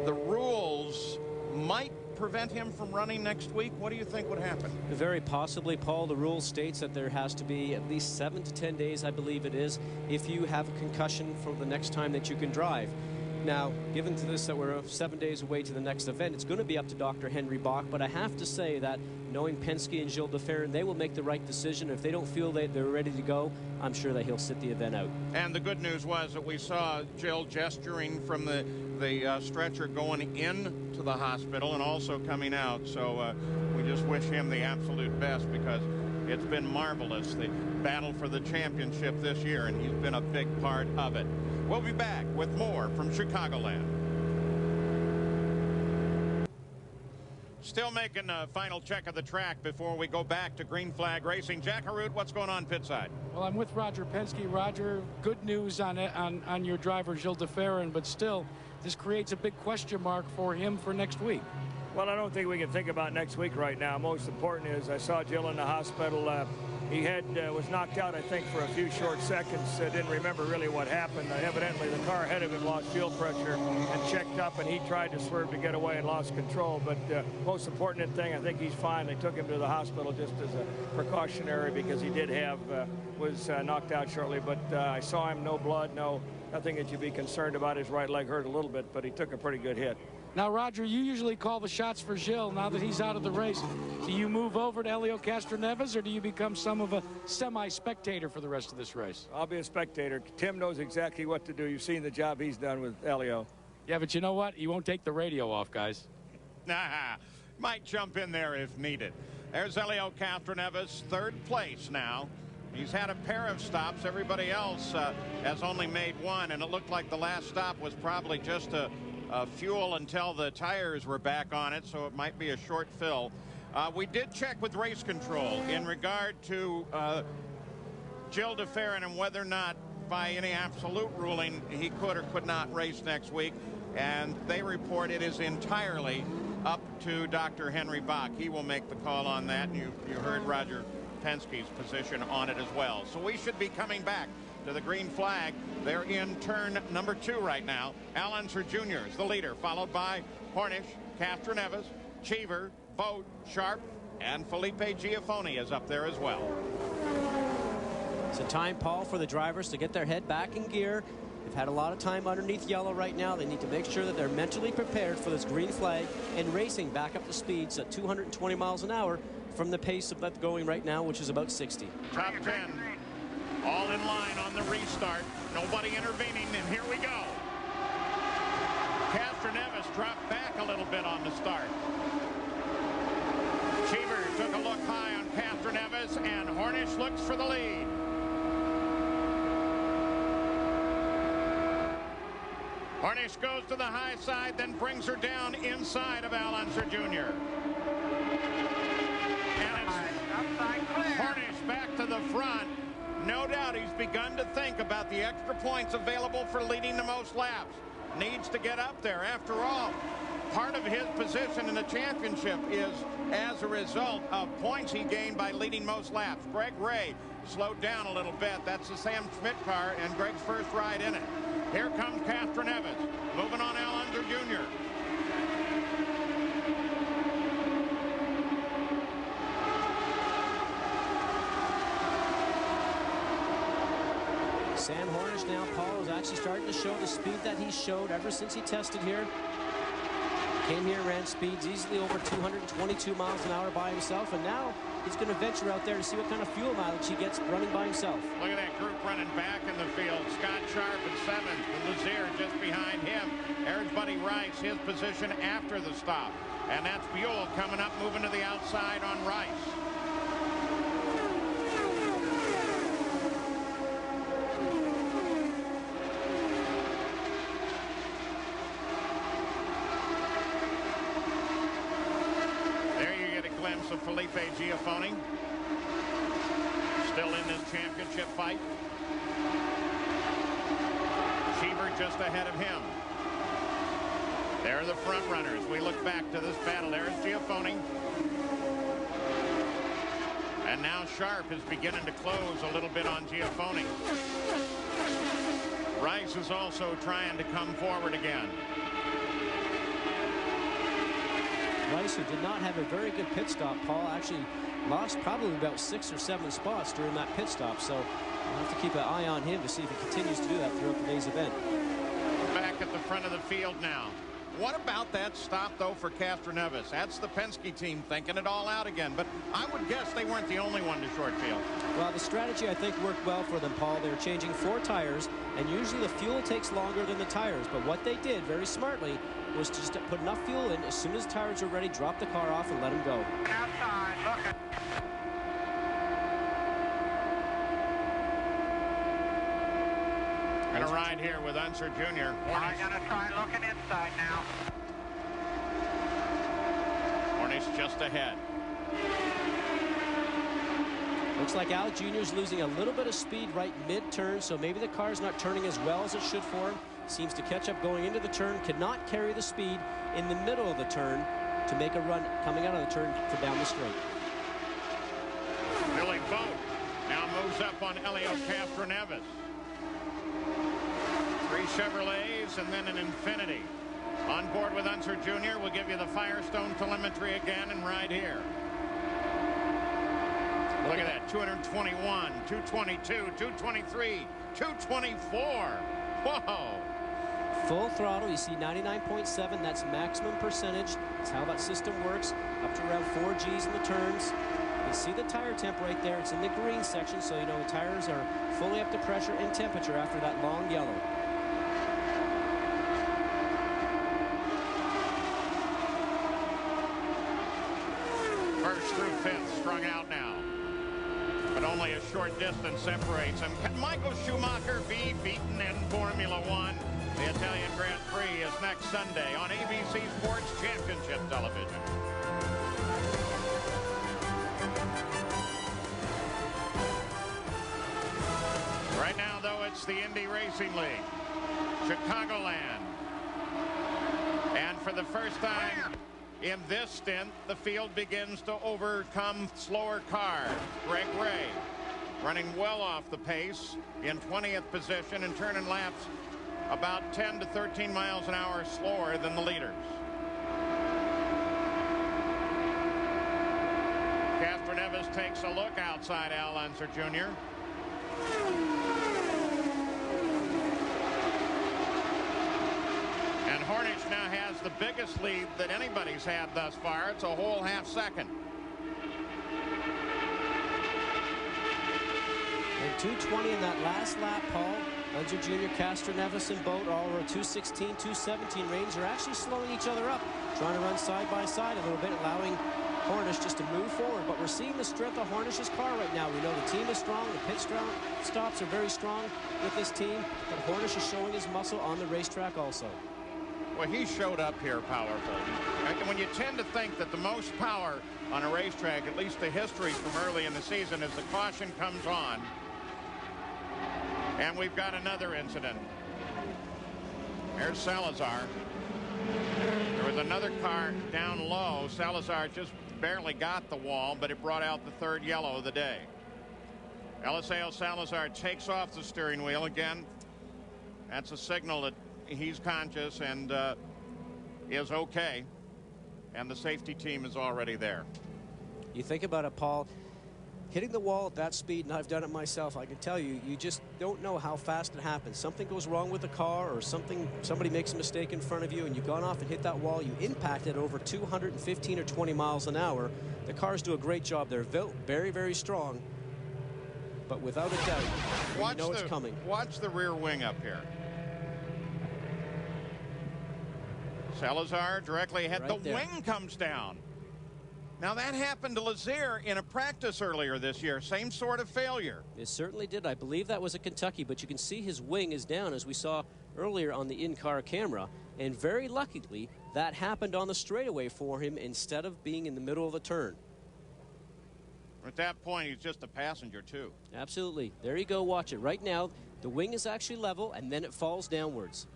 the rules might prevent him from running next week. What do you think would happen? Very possibly, Paul. The rule states that there has to be at least 7 to 10 days, I believe it is, if you have a concussion for the next time that you can drive. Now, given to this that we're 7 days away to the next event, it's going to be up to Dr. Henry Bach, but I have to say that knowing Penske and Gilles DeFerrin, they will make the right decision. If they don't feel that they're ready to go, I'm sure that he'll sit the event out. And the good news was that we saw Gilles gesturing from the stretcher going into the hospital and also coming out. So we just wish him the absolute best, because it's been marvelous, the battle for the championship this year, and he's been a big part of it. We'll be back with more from Chicagoland. Still making a final check of the track before we go back to green flag racing. Jack Harut, what's going on pit side? Well, I'm with Roger Penske. Roger, good news on your driver, Gilles DeFerrin, but still, this creates a big question mark for him for next week. Well, I don't think we can think about next week right now. Most important is I saw Gilles in the hospital. He was knocked out, I think, for a few short seconds. Didn't remember really what happened. Evidently, the car ahead of him lost fuel pressure and checked up, and he tried to swerve to get away and lost control. But most important thing, I think he's fine. They took him to the hospital just as a precautionary, because he did was knocked out shortly. But I saw him, no blood, nothing that you'd be concerned about. His right leg hurt a little bit, but he took a pretty good hit. Now, Roger, you usually call the shots for Gilles. Now that he's out of the race, do you move over to Helio Castroneves, or do you become some of a semi-spectator for the rest of this race? I'll be a spectator. Tim knows exactly what to do. You've seen the job he's done with Helio. Yeah, but you know what? He won't take the radio off, guys. Nah, might jump in there if needed. There's Helio Castroneves, 3rd place now. He's had a pair of stops. Everybody else has only made one, and it looked like the last stop was probably just a fuel until the tires were back on it, so it might be a short fill. We did check with race control in regard to Gilles DeFerrin and whether or not by any absolute ruling he could or could not race next week, and they report it is entirely up to Dr. Henry Bach. He will make the call on that, and you heard Roger Penske's position on it as well. So we should be coming back to the green flag. They're in turn number 2 right now. Al Unser Jr. is the leader, followed by Hornish, Castroneves, Cheever, Vogt, Sharp, and Felipe Giafoni is up there as well. It's a time, Paul, for the drivers to get their head back in gear. They've had a lot of time underneath yellow right now. They need to make sure that they're mentally prepared for this green flag and racing back up to speeds at 220 miles an hour from the pace of that going right now, which is about 60. Top 10. All in line on the restart. Nobody intervening, and here we go. Castroneves dropped back a little bit on the start. Cheever took a look high on Castroneves, and Hornish looks for the lead. Hornish goes to the high side, then brings her down inside of Al Unser Jr. And it's Hornish back to the front. No doubt he's begun to think about the extra points available for leading the most laps. Needs to get up there. After all, part of his position in the championship is as a result of points he gained by leading most laps. Greg Ray slowed down a little bit. That's the Sam Schmidt car and Greg's first ride in it. Here comes Castroneves, moving on Al Unser Jr. Sam Hornish now, Paul, is actually starting to show the speed that he showed ever since he tested here. Came here, ran speeds easily over 222 miles an hour by himself, and now he's going to venture out there to see what kind of fuel mileage he gets running by himself. Look at that group running back in the field. Scott Sharp in 7th, and Lazier just behind him. Aaron's Buddy Rice, his position after the stop. And that's Buell coming up, moving to the outside on Rice. There you get a glimpse of Felipe Giafoni. Still in this championship fight. Cheever just ahead of him. There are the front runners. We look back to this battle. There's Giafoni. And now Sharp is beginning to close a little bit on Giafoni. Rice is also trying to come forward again. Rice, who did not have a very good pit stop, Paul, actually lost probably about 6 or 7 spots during that pit stop. So we'll have to keep an eye on him to see if he continues to do that throughout today's event. Back at the front of the field now. What about that stop, though, for Castroneves? That's the Penske team thinking it all out again. But I would guess they weren't the only one to short field. Well, the strategy, I think, worked well for them, Paul. They were changing 4 tires, and usually the fuel takes longer than the tires. But what they did, very smartly, was to just put enough fuel in. As soon as the tires were ready, drop the car off and let them go. Outside, looking. Gonna ride here with Unser Jr. I'm gonna try looking inside now. Hornish just ahead. Looks like Alex Jr. is losing a little bit of speed right mid-turn, so maybe the car's not turning as well as it should for him. Seems to catch up going into the turn, cannot carry the speed in the middle of the turn to make a run coming out of the turn for down the straight. Billy Boat now moves up on Elio Castroneves. 3 Chevrolets and then an Infinity. On board with Unser Jr. We'll give you the Firestone telemetry again and ride here. Look at that, 221, 222, 223, 224. Whoa. Full throttle, you see 99.7, that's maximum percentage. That's how that system works, up to around 4 Gs in the turns. You can see the tire temp right there. It's in the green section, so you know the tires are fully up to pressure and temperature after that long yellow. First through 5th, strung out now. But only a short distance separates him. Can Michael Schumacher be beaten in Formula One? The Italian Grand Prix is next Sunday on ABC Sports Championship Television. Right now, though, it's the Indy Racing League, Chicagoland. And for the first time in this stint, the field begins to overcome slower cars. Greg Ray running well off the pace in 20th position and turning laps about 10 to 13 miles an hour slower than the leaders. Castroneves takes a look outside Al Unser Jr. And Hornish now has the biggest lead that anybody's had thus far. It's a whole half second. And 220 in that last lap, Paul. Unser Jr., Castroneves, and Boat all over 216, 217 range. They're actually slowing each other up, trying to run side by side a little bit, allowing Hornish just to move forward. But we're seeing the strength of Hornish's car right now. We know the team is strong. The pit stops are very strong with this team. But Hornish is showing his muscle on the racetrack also. Well, he showed up here powerful. And when you tend to think that the most power on a racetrack, at least the history from early in the season, is the caution comes on. And we've got another incident. There's Salazar. There was another car down low. Salazar just barely got the wall, but it brought out the 3rd yellow of the day. Eliseo Salazar takes off the steering wheel again. That's a signal that he's conscious and is okay. And the safety team is already there. You think about it, Paul. Hitting the wall at that speed, and I've done it myself, I can tell you, you just don't know how fast it happens. Something goes wrong with the car, or somebody makes a mistake in front of you, and you've gone off and hit that wall. You impact it over 215 or 20 miles an hour. The cars do a great job. They're very, very strong. But without a doubt, you know it's coming. Watch the rear wing up here. Salazar directly ahead. Right the there. wing comes down. Now, that happened to Lazier in a practice earlier this year. Same sort of failure. It certainly did. I believe that was at Kentucky, but you can see his wing is down, as we saw earlier on the in-car camera. And very luckily, that happened on the straightaway for him instead of being in the middle of the turn. At that point, he's just a passenger, too. Absolutely. There you go. Watch it. Right now, the wing is actually level, and then it falls downwards.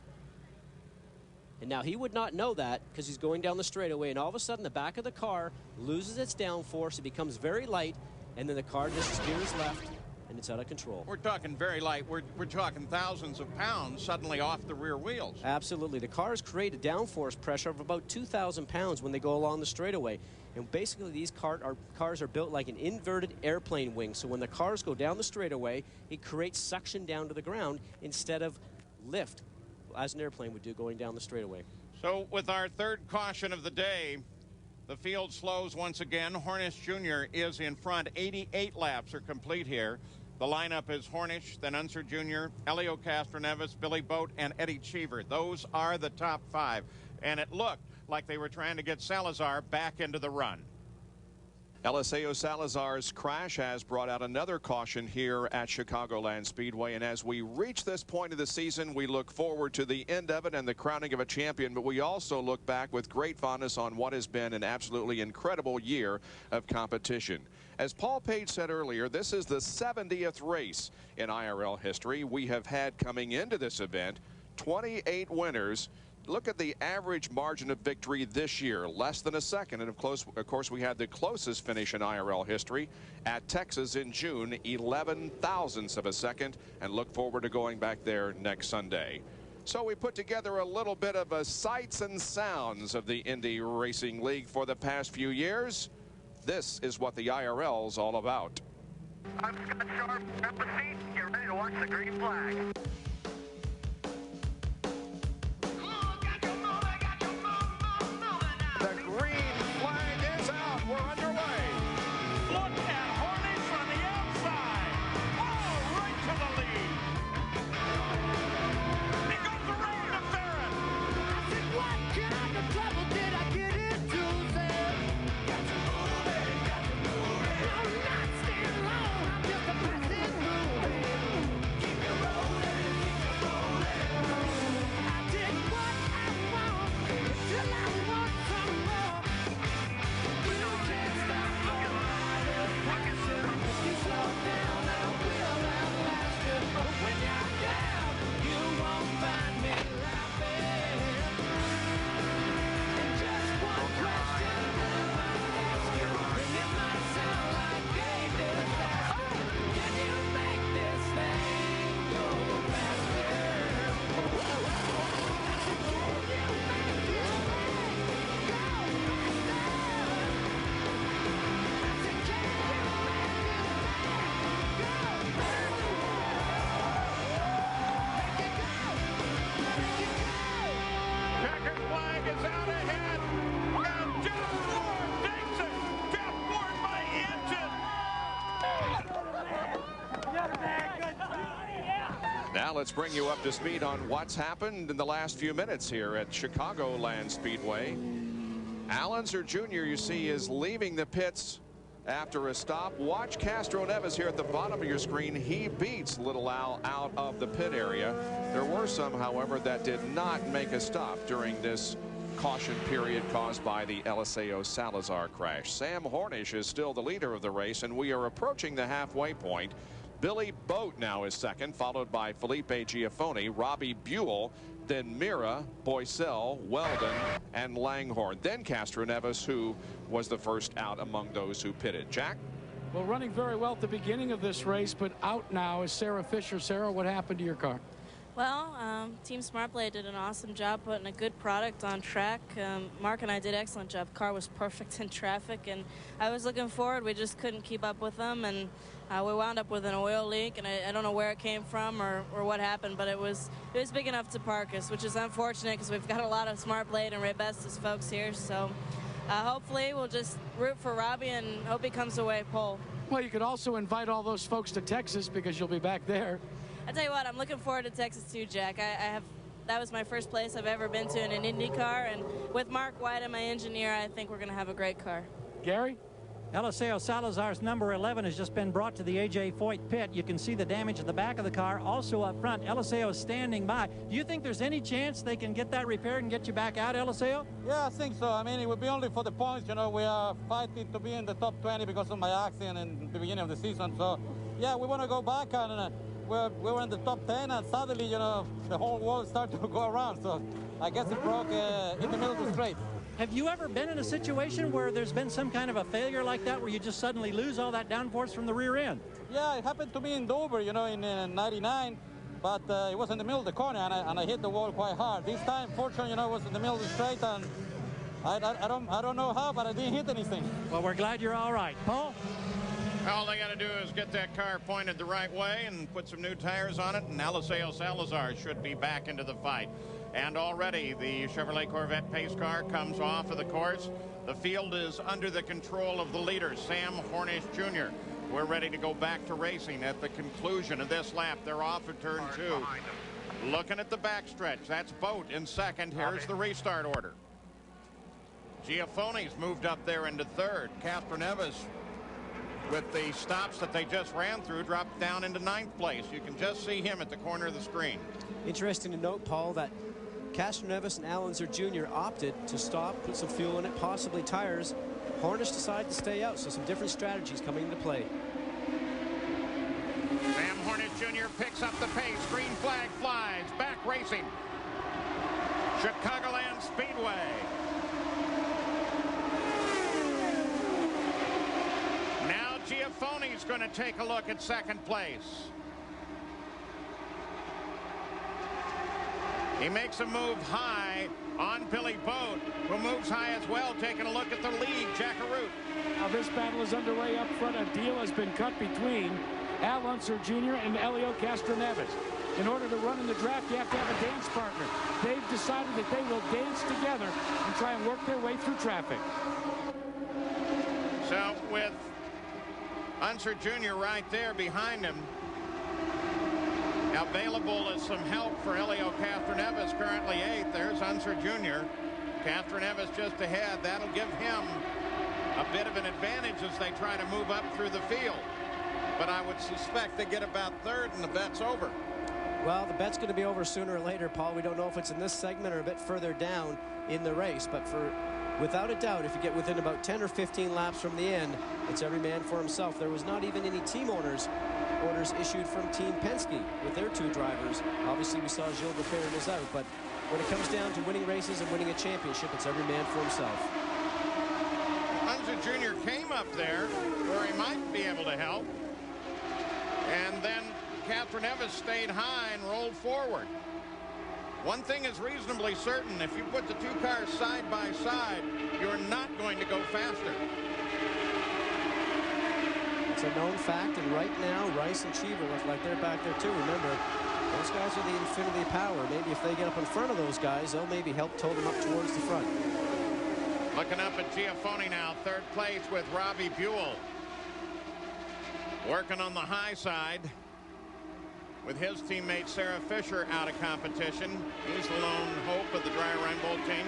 And now he would not know that because he's going down the straightaway, and all of a sudden the back of the car loses its downforce. It becomes very light, and then the car just steers left, and it's out of control. We're talking very light. We're talking thousands of pounds suddenly off the rear wheels. Absolutely. The cars create a downforce pressure of about 2,000 pounds when they go along the straightaway. And basically, these cars are built like an inverted airplane wing. So when the cars go down the straightaway, it creates suction down to the ground instead of lift, as an airplane would do going down the straightaway. So with our third caution of the day, the field slows once again. Hornish Jr. is in front. 88 laps are complete here. The lineup is Hornish, then Unser Jr., Elio Castroneves, Billy Boat, and Eddie Cheever. Those are the top 5. And it looked like they were trying to get Salazar back into the run. Eliseo Salazar's crash has brought out another caution here at Chicagoland Speedway, and as we reach this point of the season, we look forward to the end of it and the crowning of a champion, but we also look back with great fondness on what has been an absolutely incredible year of competition. As Paul Page said earlier, this is the 70th race in IRL history. We have had coming into this event 28 winners. Look at the average margin of victory this year, less than a second. And of course, we had the closest finish in IRL history at Texas in June, 11 thousandths of a second, and look forward to going back there next Sunday. So we put together a little bit of a sights and sounds of the Indy Racing League for the past few years. This is what the IRL's all about. I'm Scott Sharp. Grab the seat. Get ready to watch the green flag. The green flag is out. We're underway. Look at Hornish on the outside. Oh, right to the lead. He goes around to Farron. I said, what kind of trouble did I get into, Sam? Got to move it, got to move it. I'm not staying long, I'm just a passing through it. Keep it rolling, keep it rolling. I did what I want till I want some more. You can't stop looking passion. You slow down, I will outlast you. But when you're down, you won't find me laughing. And just one question I ask you, and it might sound like a disaster. Can you make this thing go faster? I said, can you make this thing go faster? I said, can you make this thing go Checkered flag is out ahead. And Josef Dixon kept forward by inches. Now let's bring you up to speed on what's happened in the last few minutes here at Chicagoland Speedway. Unser Jr., you see, is leaving the pits after a stop. Watch Castroneves here at the bottom of your screen. He beats Little Al out of the pit area. There were some, however, that did not make a stop during this caution period caused by the Eliseo Salazar crash. Sam Hornish is still the leader of the race, and we are approaching the halfway point. Billy Boat now is second, followed by Felipe Giafoni, Robbie Buell, then Mira, Boycell, Weldon, and Langhorne. Then Castroneves, who was the first out among those who pitted. Jack? Well, running very well at the beginning of this race, but out now is Sarah Fisher. Sarah, what happened to your car? Well, Team SmartBlade did an awesome job putting a good product on track. Mark and I did an excellent job. The car was perfect in traffic, and I was looking forward. We just couldn't keep up with them, and we wound up with an oil leak, and I don't know where it came from or what happened, but it was big enough to park us, which is unfortunate because we've got a lot of SmartBlade and Raybestos folks here. So hopefully we'll just root for Robbie and hope he comes away pole. Well, you could also invite all those folks to Texas because you'll be back there. I tell you what, I'm looking forward to Texas too, Jack. that was my first place I've ever been to in an Indy car, and with Mark White and my engineer, I think we're going to have a great car. Gary? Eliseo Salazar's number 11 has just been brought to the A.J. Foyt pit. You can see the damage at the back of the car. Also up front, Eliseo is standing by. Do you think there's any chance they can get that repaired and get you back out, Eliseo? Yeah, I think so. I mean, it would be only for the points. You know, we are fighting to be in the top 20 because of my accident in the beginning of the season. So, yeah, we want to go back, and we were in the top 10, and suddenly, you know, the whole world started to go around. So I guess it broke in the middle of the straight. Have you ever been in a situation where there's been some kind of a failure like that, where you just suddenly lose all that downforce from the rear end? Yeah, it happened to me in Dover, you know, in '99, but it was in the middle of the corner, and I hit the wall quite hard. This time, fortunately, you know, it was in the middle of the straight, and I don't know how, but I didn't hit anything. Well, we're glad you're all right. Paul? All they got to do is get that car pointed the right way and put some new tires on it, and Eliseo Salazar should be back into the fight. And already the Chevrolet Corvette pace car comes off of the course. The field is under the control of the leader, Sam Hornish Jr. We're ready to go back to racing at the conclusion of this lap. They're off of turn 2. Looking at the backstretch, that's Boat in second. Here's the restart order. Giafoni's moved up there into third. Castroneves, with the stops that they just ran through, dropped down into 9th place. You can just see him at the corner of the screen. Interesting to note, Paul, that Castroneves and Alonso Jr. opted to stop, put some fuel in it, possibly tires. Hornish decided to stay out, so some different strategies coming into play. Sam Hornish Jr. picks up the pace. Green flag flies. Back racing. Chicagoland Speedway. Now Giafoni's going to take a look at second place. He makes a move high on Billy Boat, who moves high as well, taking a look at the lead, Jackaroo. Now this battle is underway up front. A deal has been cut between Al Unser Jr. and Helio Castroneves. In order to run in the draft, you have to have a dance partner. They've decided that they will dance together and try and work their way through traffic. So with Unser Jr. right there behind him, available as some help for Helio Castroneves, currently 8th. There's Unser Jr. Castroneves just ahead. That'll give him a bit of an advantage as they try to move up through the field. But I would suspect they get about 3rd and the bet's over. Well, the bet's going to be over sooner or later, Paul. We don't know if it's in this segment or a bit further down in the race. But without a doubt, if you get within about 10 or 15 laps from the end, it's every man for himself. There was not even any team orders issued from Team Penske with their 2 drivers. Obviously, we saw Gilles Deferrin is out, but when it comes down to winning races and winning a championship, it's every man for himself. Unser Jr. came up there where he might be able to help, and then Castroneves stayed high and rolled forward. One thing is reasonably certain: if you put the 2 cars side by side, you're not going to go faster. It's a known fact, and right now, Rice and Cheever look like they're back there too. Remember, those guys are the Infinity Power. Maybe if they get up in front of those guys, they'll maybe help tow them up towards the front. Looking up at Giafoni now, 3rd place with Robbie Buell. Working on the high side with his teammate Sarah Fisher out of competition. He's the lone hope of the Dry Run Bull team.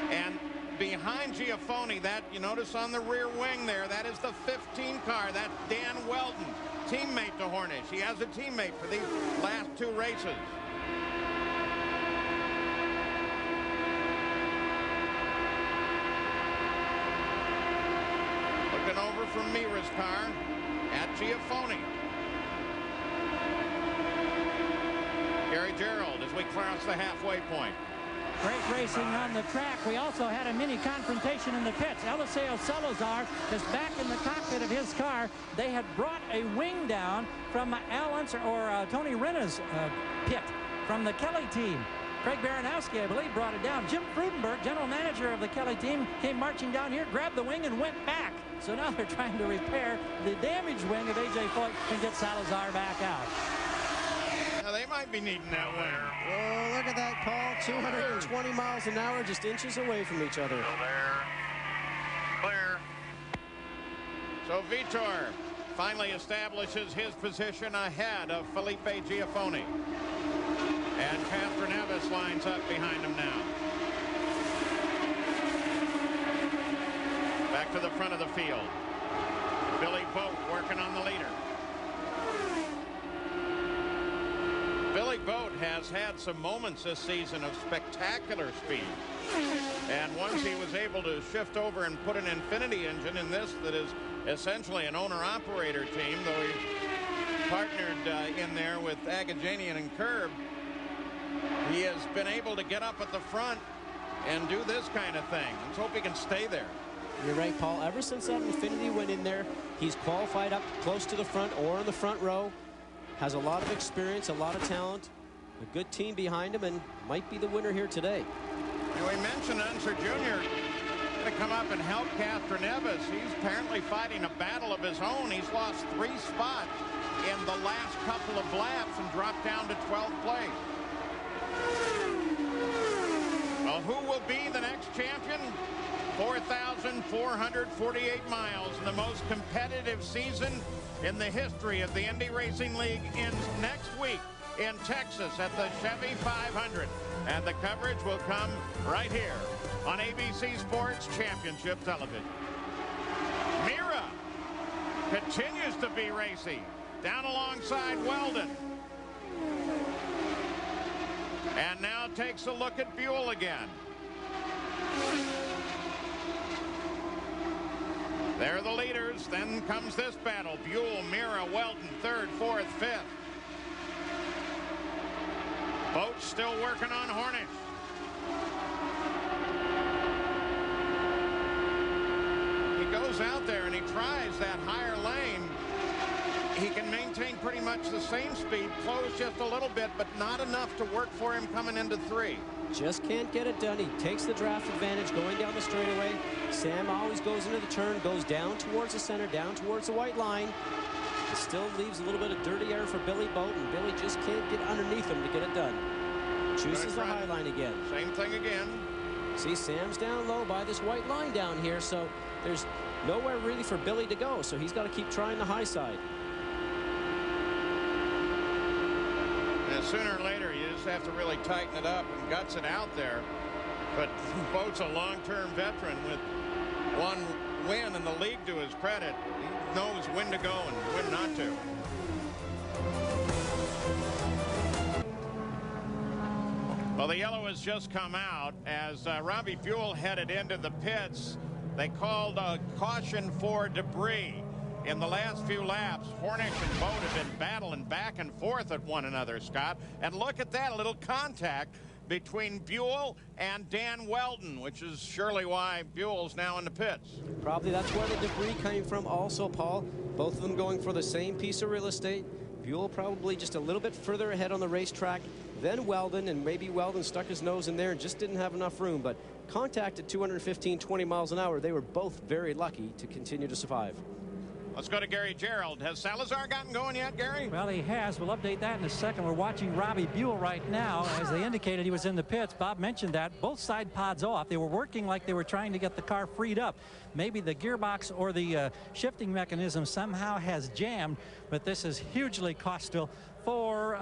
And behind Giafoni, that you notice on the rear wing there, that is the 15 car. That's Dan Weldon, teammate to Hornish. He has a teammate for these last 2 races. Looking over from Mira's car at Giafoni. Gary Gerald as we cross the halfway point. Great racing on the track. We also had a mini confrontation in the pits. Eliseo Salazar is back in the cockpit of his car. They had brought a wing down from Al Unser or Tony Renna's pit from the Kelly team. Craig Baranowski, I believe, brought it down. Jim Frudenberg, general manager of the Kelly team, came marching down here, grabbed the wing, and went back. So now they're trying to repair the damaged wing of A.J. Foyt and get Salazar back out. Now they might be needing that wing. Oh, look at that, Paul. 220 miles an hour, just inches away from each other. Still there. Clear. So Vitor finally establishes his position ahead of Felipe Giafoni. And Castroneves lines up behind him now. Back to the front of the field. Billy Boat working on the leader. Billy Boat has had some moments this season of spectacular speed. And once he was able to shift over and put an Infinity engine in this that is essentially an owner-operator team, though he partnered in there with Agajanian and Curb, he has been able to get up at the front and do this kind of thing. Let's hope he can stay there. You're right, Paul. Ever since that Infinity went in there, he's qualified up close to the front or in the front row. Has a lot of experience, a lot of talent, a good team behind him, and might be the winner here today. And we mentioned Unser Jr. going to come up and help Castroneves. He's apparently fighting a battle of his own. He's lost 3 spots in the last couple of laps and dropped down to 12th place. Well, who will be the next champion? 4,448 miles, and the most competitive season in the history of the Indy Racing League ends next week in Texas at the Chevy 500. And the coverage will come right here on ABC Sports Championship Television. Mira continues to be racy down alongside Weldon. And now takes a look at Buell again. They're the leaders. Then comes this battle. Buell, Mira, Weldon, 3rd, 4th, 5th. Boat's still working on Hornish. He goes out there and he tries that higher lane. He can maintain pretty much the same speed, close just a little bit, but not enough to work for him coming into 3. Just can't get it done. He takes the draft advantage going down the straightaway. Sam always goes into the turn, goes down towards the center, down towards the white line. It still leaves a little bit of dirty air for Billy Boat, and Billy just can't get underneath him to get it done. Chooses the high line again. Same thing again. See, Sam's down low by this white line down here, so there's nowhere really for Billy to go, so he's got to keep trying the high side. And sooner or later, you just have to really tighten it up and guts it out there. But Boat's a long-term veteran with 1 win in the league to his credit. He knows when to go and when not to. Well, the yellow has just come out as Robbie Buell headed into the pits. They called a caution for debris. In the last few laps, Hornish and Boat have been battling back and forth at one another, Scott. And look at that, a little contact between Buell and Dan Weldon, which is surely why Buell's now in the pits. Probably that's where the debris came from also, Paul. Both of them going for the same piece of real estate. Buell probably just a little bit further ahead on the racetrack than Weldon, and maybe Weldon stuck his nose in there and just didn't have enough room. But contact at 215-20 miles an hour, they were both very lucky to continue to survive. Let's go to Gary Gerald. Has Salazar gotten going yet, Gary? Well, he has. We'll update that in a second. We're watching Robbie Buell right now. As they indicated, he was in the pits. Bob mentioned that. Both side pods off. They were working like they were trying to get the car freed up. Maybe the gearbox or the shifting mechanism somehow has jammed, but this is hugely costly for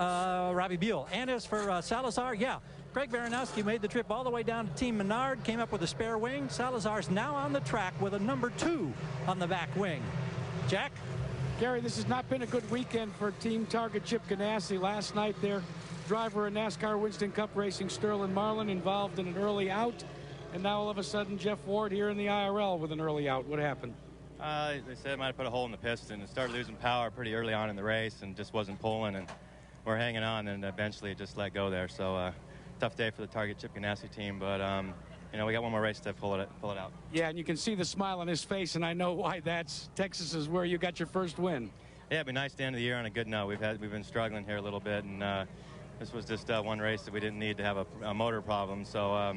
Robbie Buell. And as for Salazar, yeah, Craig Baranowski made the trip all the way down to Team Menard, came up with a spare wing. Salazar's now on the track with a number 2 on the back wing. Jack? Gary, this has not been a good weekend for Team Target Chip Ganassi. Last night, their driver in NASCAR Winston Cup Racing, Sterling Marlin, involved in an early out. And now all of a sudden, Jeff Ward here in the IRL with an early out. What happened? They said it might have put a hole in the piston. It started losing power pretty early on in the race and just wasn't pulling. And we're hanging on, and eventually it just let go there. So tough day for the Target Chip Ganassi team, but you know, we got one more race to pull it out. Yeah, and you can see the smile on his face, and I know why. That's Texas is where you got your first win. Yeah, it'd be nice to end the year on a good note. We've been struggling here a little bit, and this was just one race that we didn't need to have a motor problem. So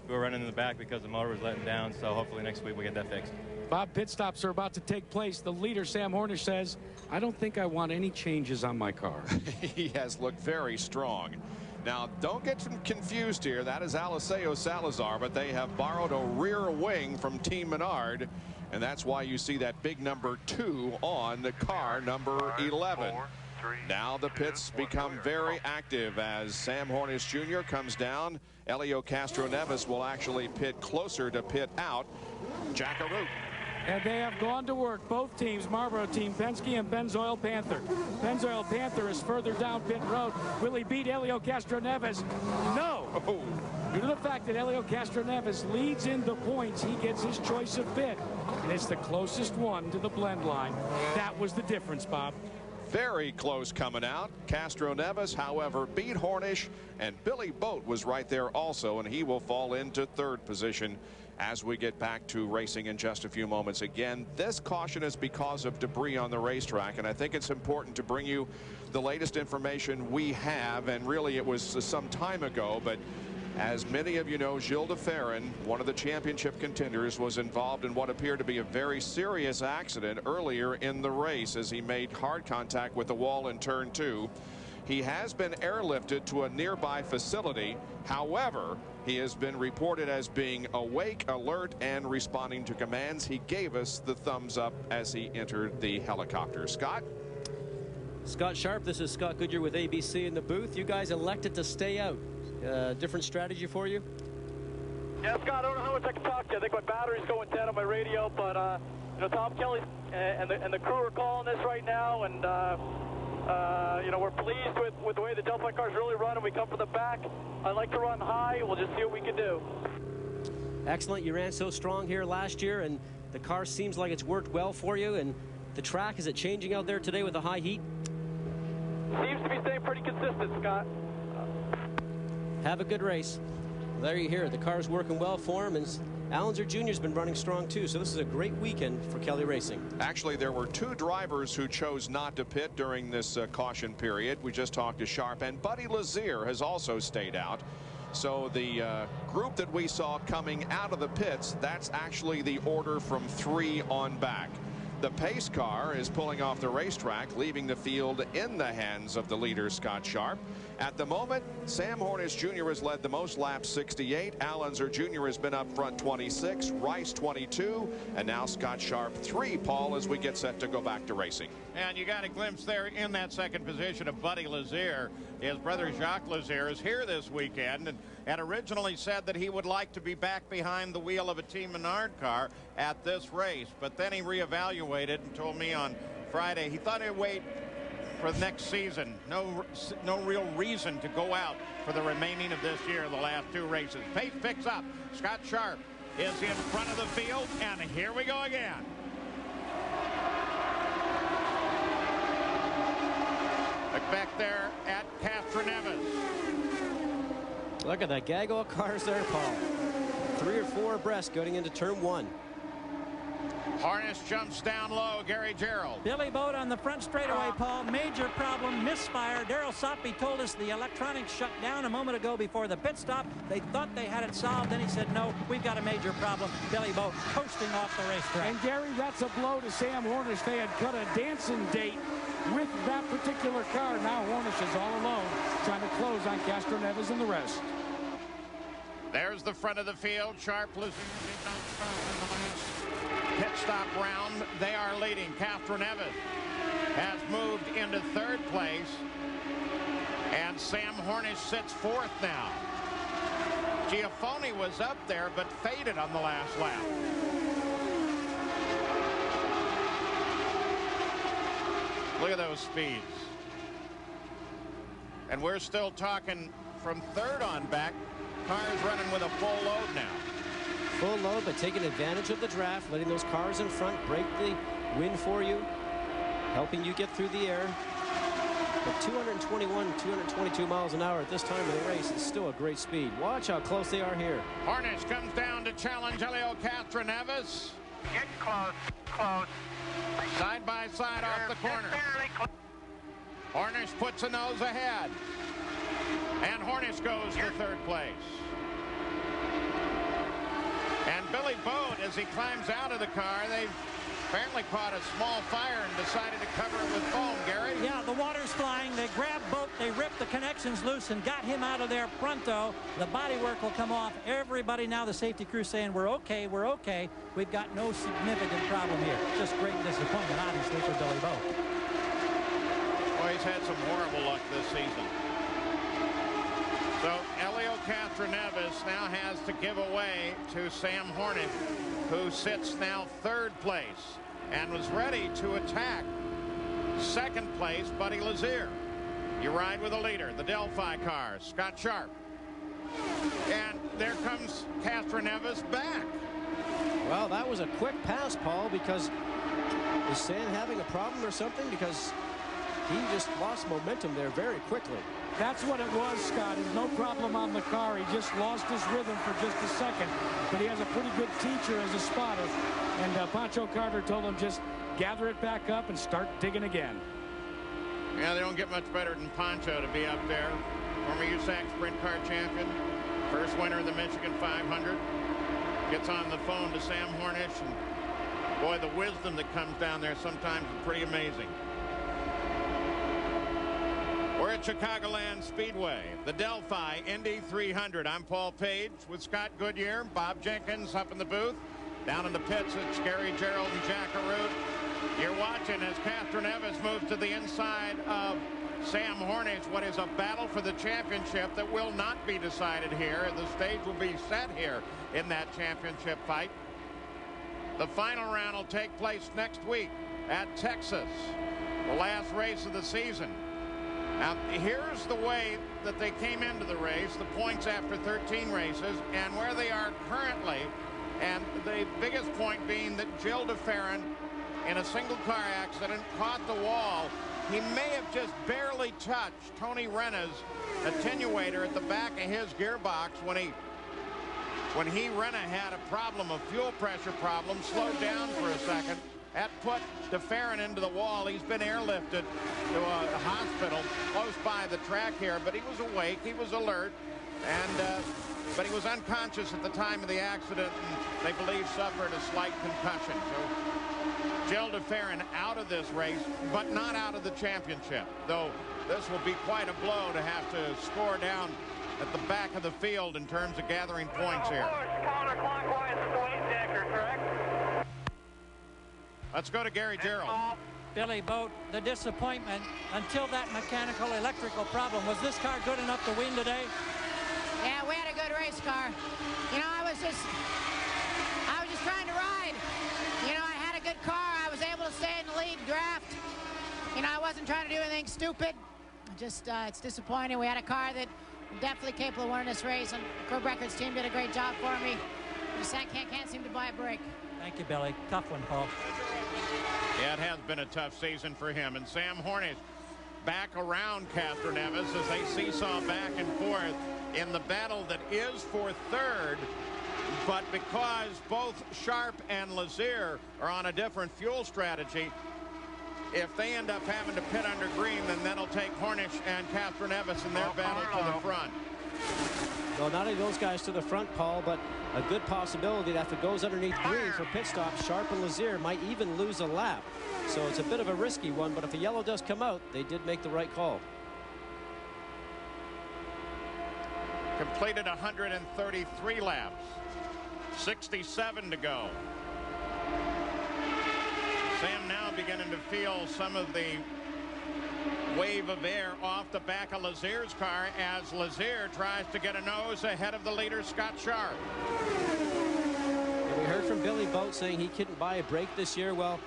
we were running in the back because the motor was letting down. So hopefully next week we get that fixed. Bob, pit stops are about to take place. The leader, Sam Hornish, says, "I don't think I want any changes on my car." He has looked very strong. Now, don't get confused here. That is Aliseo Salazar, but they have borrowed a rear wing from Team Menard, and that's why you see that big number 2 on the car number 11. Now the pits become very active as Sam Hornish Jr. comes down. Helio Castroneves will actually pit closer to pit out. Jack Arute. And they have gone to work, both teams, Marlboro team, Penske and Pennzoil Panther. Pennzoil Panther is further down pit road. Will he beat Helio Castroneves? No. Oh. Due to the fact that Helio Castroneves leads in the points, he gets his choice of pit. And it's the closest one to the blend line. That was the difference, Bob. Very close coming out. Castroneves, however, beat Hornish, and Billy Boat was right there also, and he will fall into third position as we get back to racing in just a few moments. Again, this caution is because of debris on the racetrack, and I think it's important to bring you the latest information we have, and really it was some time ago, but as many of you know, Gilles de Ferran, one of the championship contenders, was involved in what appeared to be a very serious accident earlier in the race as he made hard contact with the wall in turn 2. He has been airlifted to a nearby facility. However, he has been reported as being awake, alert, and responding to commands. He gave us the thumbs up as he entered the helicopter. Scott? Scott Sharp, this is Scott Goodyear with ABC in the booth. You guys elected to stay out. Different strategy for you? Yeah, Scott, I don't know how much I can talk to you. I think my battery's going dead on my radio, but you know, Tom Kelly and the crew are calling this right now, and you know, we're pleased with the way the Delphi cars really run, and we come from the back. I like to run high. We'll just see what we can do. Excellent. You ran so strong here last year, and the car seems like it's worked well for you. And the track, is it changing out there today with the high heat? Seems to be staying pretty consistent, Scott. Have a good race. There you hear it. The car's working well for him, and Allenzer Jr. has been running strong too, so this is a great weekend for Kelly Racing. Actually, there were 2 drivers who chose not to pit during this caution period. We just talked to Sharp, and Buddy Lazier has also stayed out. So the group that we saw coming out of the pits, that's actually the order from 3 on back. The pace car is pulling off the racetrack, leaving the field in the hands of the leader, Scott Sharp. At the moment, Sam Hornish Jr. has led the most laps, 68. Allenzer Jr. has been up front, 26. Rice, 22. And now Scott Sharp, 3, Paul, as we get set to go back to racing. And you got a glimpse there in that second position of Buddy Lazier. His brother Jacques Lazier is here this weekend and had originally said that he would like to be back behind the wheel of a Team Menard car at this race. But then he reevaluated and told me on Friday he thought he'd wait for the next season. No real reason to go out for the remaining of this year, the last 2 races. Pace picks up. Scott Sharp is in front of the field, and here we go again. Look back there at Castroneves. Look at that gaggle of cars there, Paul. 3 or 4 abreast going into turn 1. Hornish jumps down low. Gary Gerald. Billy Boat on the front straightaway, Paul. Major problem, misfire. Daryl Soppy told us the electronics shut down a moment ago before the pit stop. They thought they had it solved. Then he said, no, we've got a major problem. Billy Boat coasting off the racetrack. And Gary, that's a blow to Sam Hornish. They had cut a dancing date with that particular car. Now Hornish is all alone, trying to close on Castroneves and the rest. There's the front of the field. Sharp pit stop round. They are leading. Castroneves has moved into 3rd place, and Sam Hornish sits 4th now. Giafone was up there but faded on the last lap. Look at those speeds. And we're still talking from 3rd on back. Cars running with a full load now. Full load, but taking advantage of the draft, letting those cars in front break the wind for you, helping you get through the air. But 221, 222 miles an hour at this time of the race is still a great speed. Watch how close they are here. Hornish comes down to challenge Helio Castroneves. Get close, close. Side by side off the corner. Hornish puts a nose ahead. And Hornish goes to 3rd place. And Billy Boat, as he climbs out of the car, they've apparently caught a small fire and decided to cover it with foam. Gary? Yeah, the water's flying. They grabbed Boat, they ripped the connections loose and got him out of there pronto. The bodywork will come off. Everybody now, the safety crew saying, we're okay, we're okay. We've got no significant problem here. Just great disappointment, obviously, for Billy Boat. Well, he he's had some horrible luck this season. So Elio Castroneves now has to give away to Sam Hornish, who sits now 3rd place and was ready to attack 2nd place Buddy Lazier. You ride with a leader, the Delphi cars, Scott Sharp. And there comes Castroneves back. Well, that was a quick pass, Paul, because is Sam having a problem or something? Because he just lost momentum there very quickly. That's what it was, Scott. There's no problem on the car. He just lost his rhythm for just a second. But he has a pretty good teacher as a spotter. And Pancho Carter told him just gather it back up and start digging again. Yeah, they don't get much better than Pancho to be up there. Former USAC Sprint Car champion. First winner of the Michigan 500. Gets on the phone to Sam Hornish. And boy, the wisdom that comes down there sometimes is pretty amazing. We're at Chicagoland Speedway, the Delphi Indy 300. I'm Paul Page with Scott Goodyear, Bob Jenkins up in the booth. Down in the pits, it's Gary Gerald and Jack Arute. You're watching as Castroneves moves to the inside of Sam Hornish. What is a battle for the championship that will not be decided here. The stage will be set here in that championship fight. The final round will take place next week at Texas, the last race of the season. Now, here's the way that they came into the race, the points after 13 races, and where they are currently. And the biggest point being that Jill DeFerrin, in a single car accident, caught the wall. He may have just barely touched Tony Renna's attenuator at the back of his gearbox when Renna had a problem, a fuel pressure problem, slowed down for a second. That put DeFerrin into the wall. He's been airlifted to a hospital close by the track here, but he was awake, he was alert, and but he was unconscious at the time of the accident, and they believe suffered a slight concussion. So Jill DeFerrin out of this race, but not out of the championship, though this will be quite a blow to have to score down at the back of the field in terms of gathering points here. Counterclockwise Dwayne Decker, correct? Let's go to Gary Gerald. Billy Boat, the disappointment until that mechanical electrical problem. Was this car good enough to win today? Yeah, we had a good race car. You know, I was just trying to ride. You know, I had a good car. I was able to stay in the lead draft. You know, I wasn't trying to do anything stupid. Just, it's disappointing. We had a car that definitely capable of winning this race, and the Curb Records team did a great job for me. Just can't seem to buy a break. Thank you, Billy. Tough one, Paul. Yeah, it has been a tough season for him. And Sam Hornish back around Castroneves as they seesaw back and forth in the battle that is for 3rd. But because both Sharp and Lazier are on a different fuel strategy, if they end up having to pit under green, then that'll take Hornish and Castroneves in their battle to the front. Well, not only those guys to the front, Paul, but a good possibility that if it goes underneath green for pit stop, Sharp and Lazier might even lose a lap. So it's a bit of a risky one, but if a yellow does come out, they did make the right call. Completed 133 laps. 67 to go. Sam now beginning to feel some of the wave of air off the back of Lazier's car as Lazier tries to get a nose ahead of the leader, Scott Sharp. And we heard from Billy Boat saying he couldn't buy a break this year. Well,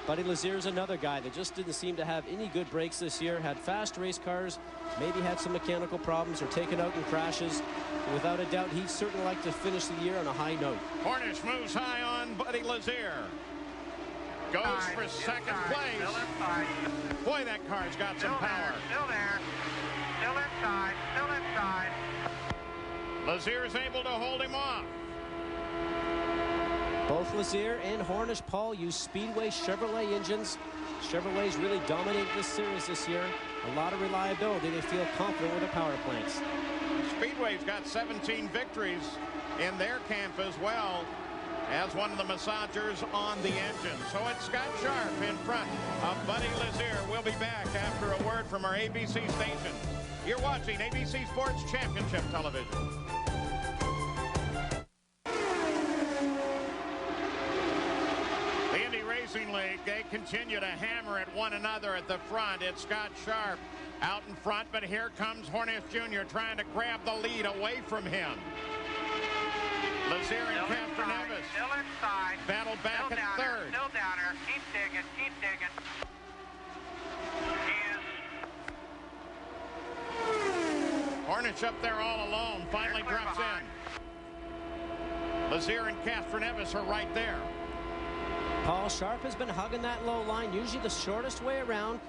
Buddy Lazier's another guy that just didn't seem to have any good breaks this year. Had fast race cars, maybe had some mechanical problems or taken out in crashes. And without a doubt, he'd certainly like to finish the year on a high note. Hornish moves high on Buddy Lazier. Goes for 2nd place. Boy, that car's got some power. Still there. Still inside. Still inside. Lazier's able to hold him off. Both Lazier and Hornish, Paul, use Speedway Chevrolet engines. Chevrolet's really dominated this series this year. A lot of reliability. They feel confident with their power plants. Speedway's got 17 victories in their camp as well as one of the massagers on the engine. So it's Scott Sharp in front of Buddy Lazier. We'll be back after a word from our ABC station. You're watching ABC Sports Championship Television. Racing League, they continue to hammer at one another at the front. It's Scott Sharp out in front, but here comes Hornish Jr. trying to grab the lead away from him. Lazier and Castroneves battle back at third. Still down there. Keep digging. Keep digging. Hornish up there all alone. Finally drops in. Lazier and Castroneves are right there. Paul, Sharp has been hugging that low line, usually the shortest way around.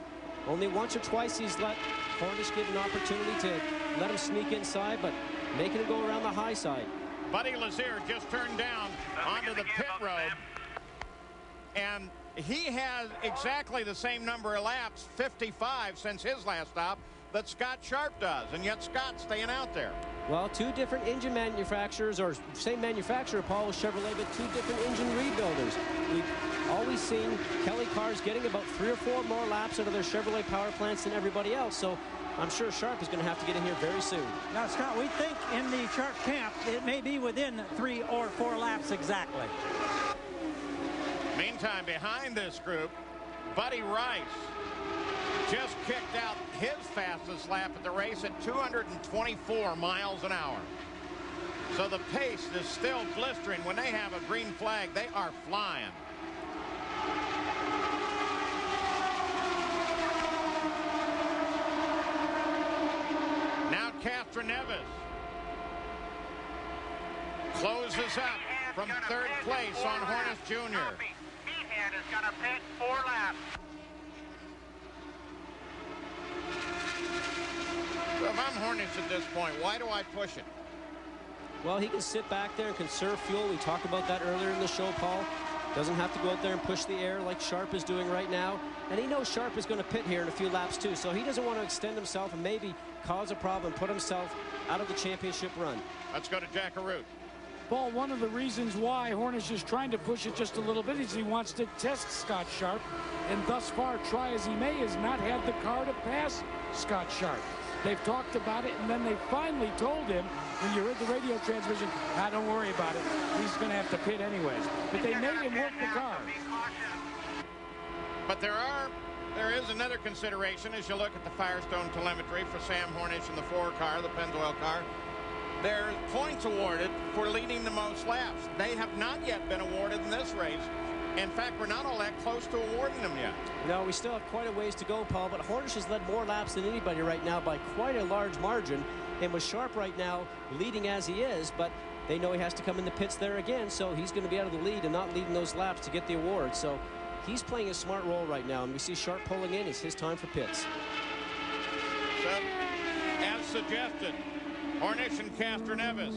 Only once or twice he's let Hornish get an opportunity to let him sneak inside, but making him go around the high side. Buddy Lazier just turned down onto the pit road, and he has exactly the same number of laps, 55 since his last stop, that Scott Sharp does, and yet Scott's staying out there. Well, two different engine manufacturers, or same manufacturer, Paul, with Chevrolet, but two different engine rebuilders. We've always seen Kelly cars getting about 3 or 4 more laps out of their Chevrolet power plants than everybody else, so I'm sure Sharp is going to have to get in here very soon. Now, Scott, we think in the Sharp camp it may be within 3 or 4 laps exactly. Meantime, behind this group, Buddy Rice just kicked out his fastest lap at the race at 224 miles an hour. So the pace is still blistering. When they have a green flag, they are flying. Now Castroneves closes up from third place on Hornish Jr. Meathead is going to pit 4 laps. So if I'm Hornish at this point, why do I push it? Well, he can sit back there and conserve fuel. We talked about that earlier in the show, Paul. Doesn't have to go out there and push the air like Sharp is doing right now. And he knows Sharp is going to pit here in a few laps too, so he doesn't want to extend himself and maybe cause a problem, put himself out of the championship run. Let's go to Jack Arute. Paul, one of the reasons why Hornish is trying to push it just a little bit is he wants to test Scott Sharp, and thus far, try as he may, has not had the car to pass Scott Sharp. They've talked about it, and then they finally told him, when you heard the radio transmission, don't worry about it. He's going to have to pit anyways. But they made him work the car. But there is another consideration as you look at the Firestone telemetry for Sam Hornish in the 4 car, the Pennzoil car. There's points awarded for leading the most laps. They have not yet been awarded in this race. In fact, we're not all that close to awarding them yet. No, we still have quite a ways to go, Paul, but Hornish has led more laps than anybody right now by quite a large margin. And with Sharp right now leading as he is, but they know he has to come in the pits there again, so he's going to be out of the lead and not leading those laps to get the award. So he's playing a smart role right now, and we see Sharp pulling in. It's his time for pits. So, as suggested, Hornish and Castroneves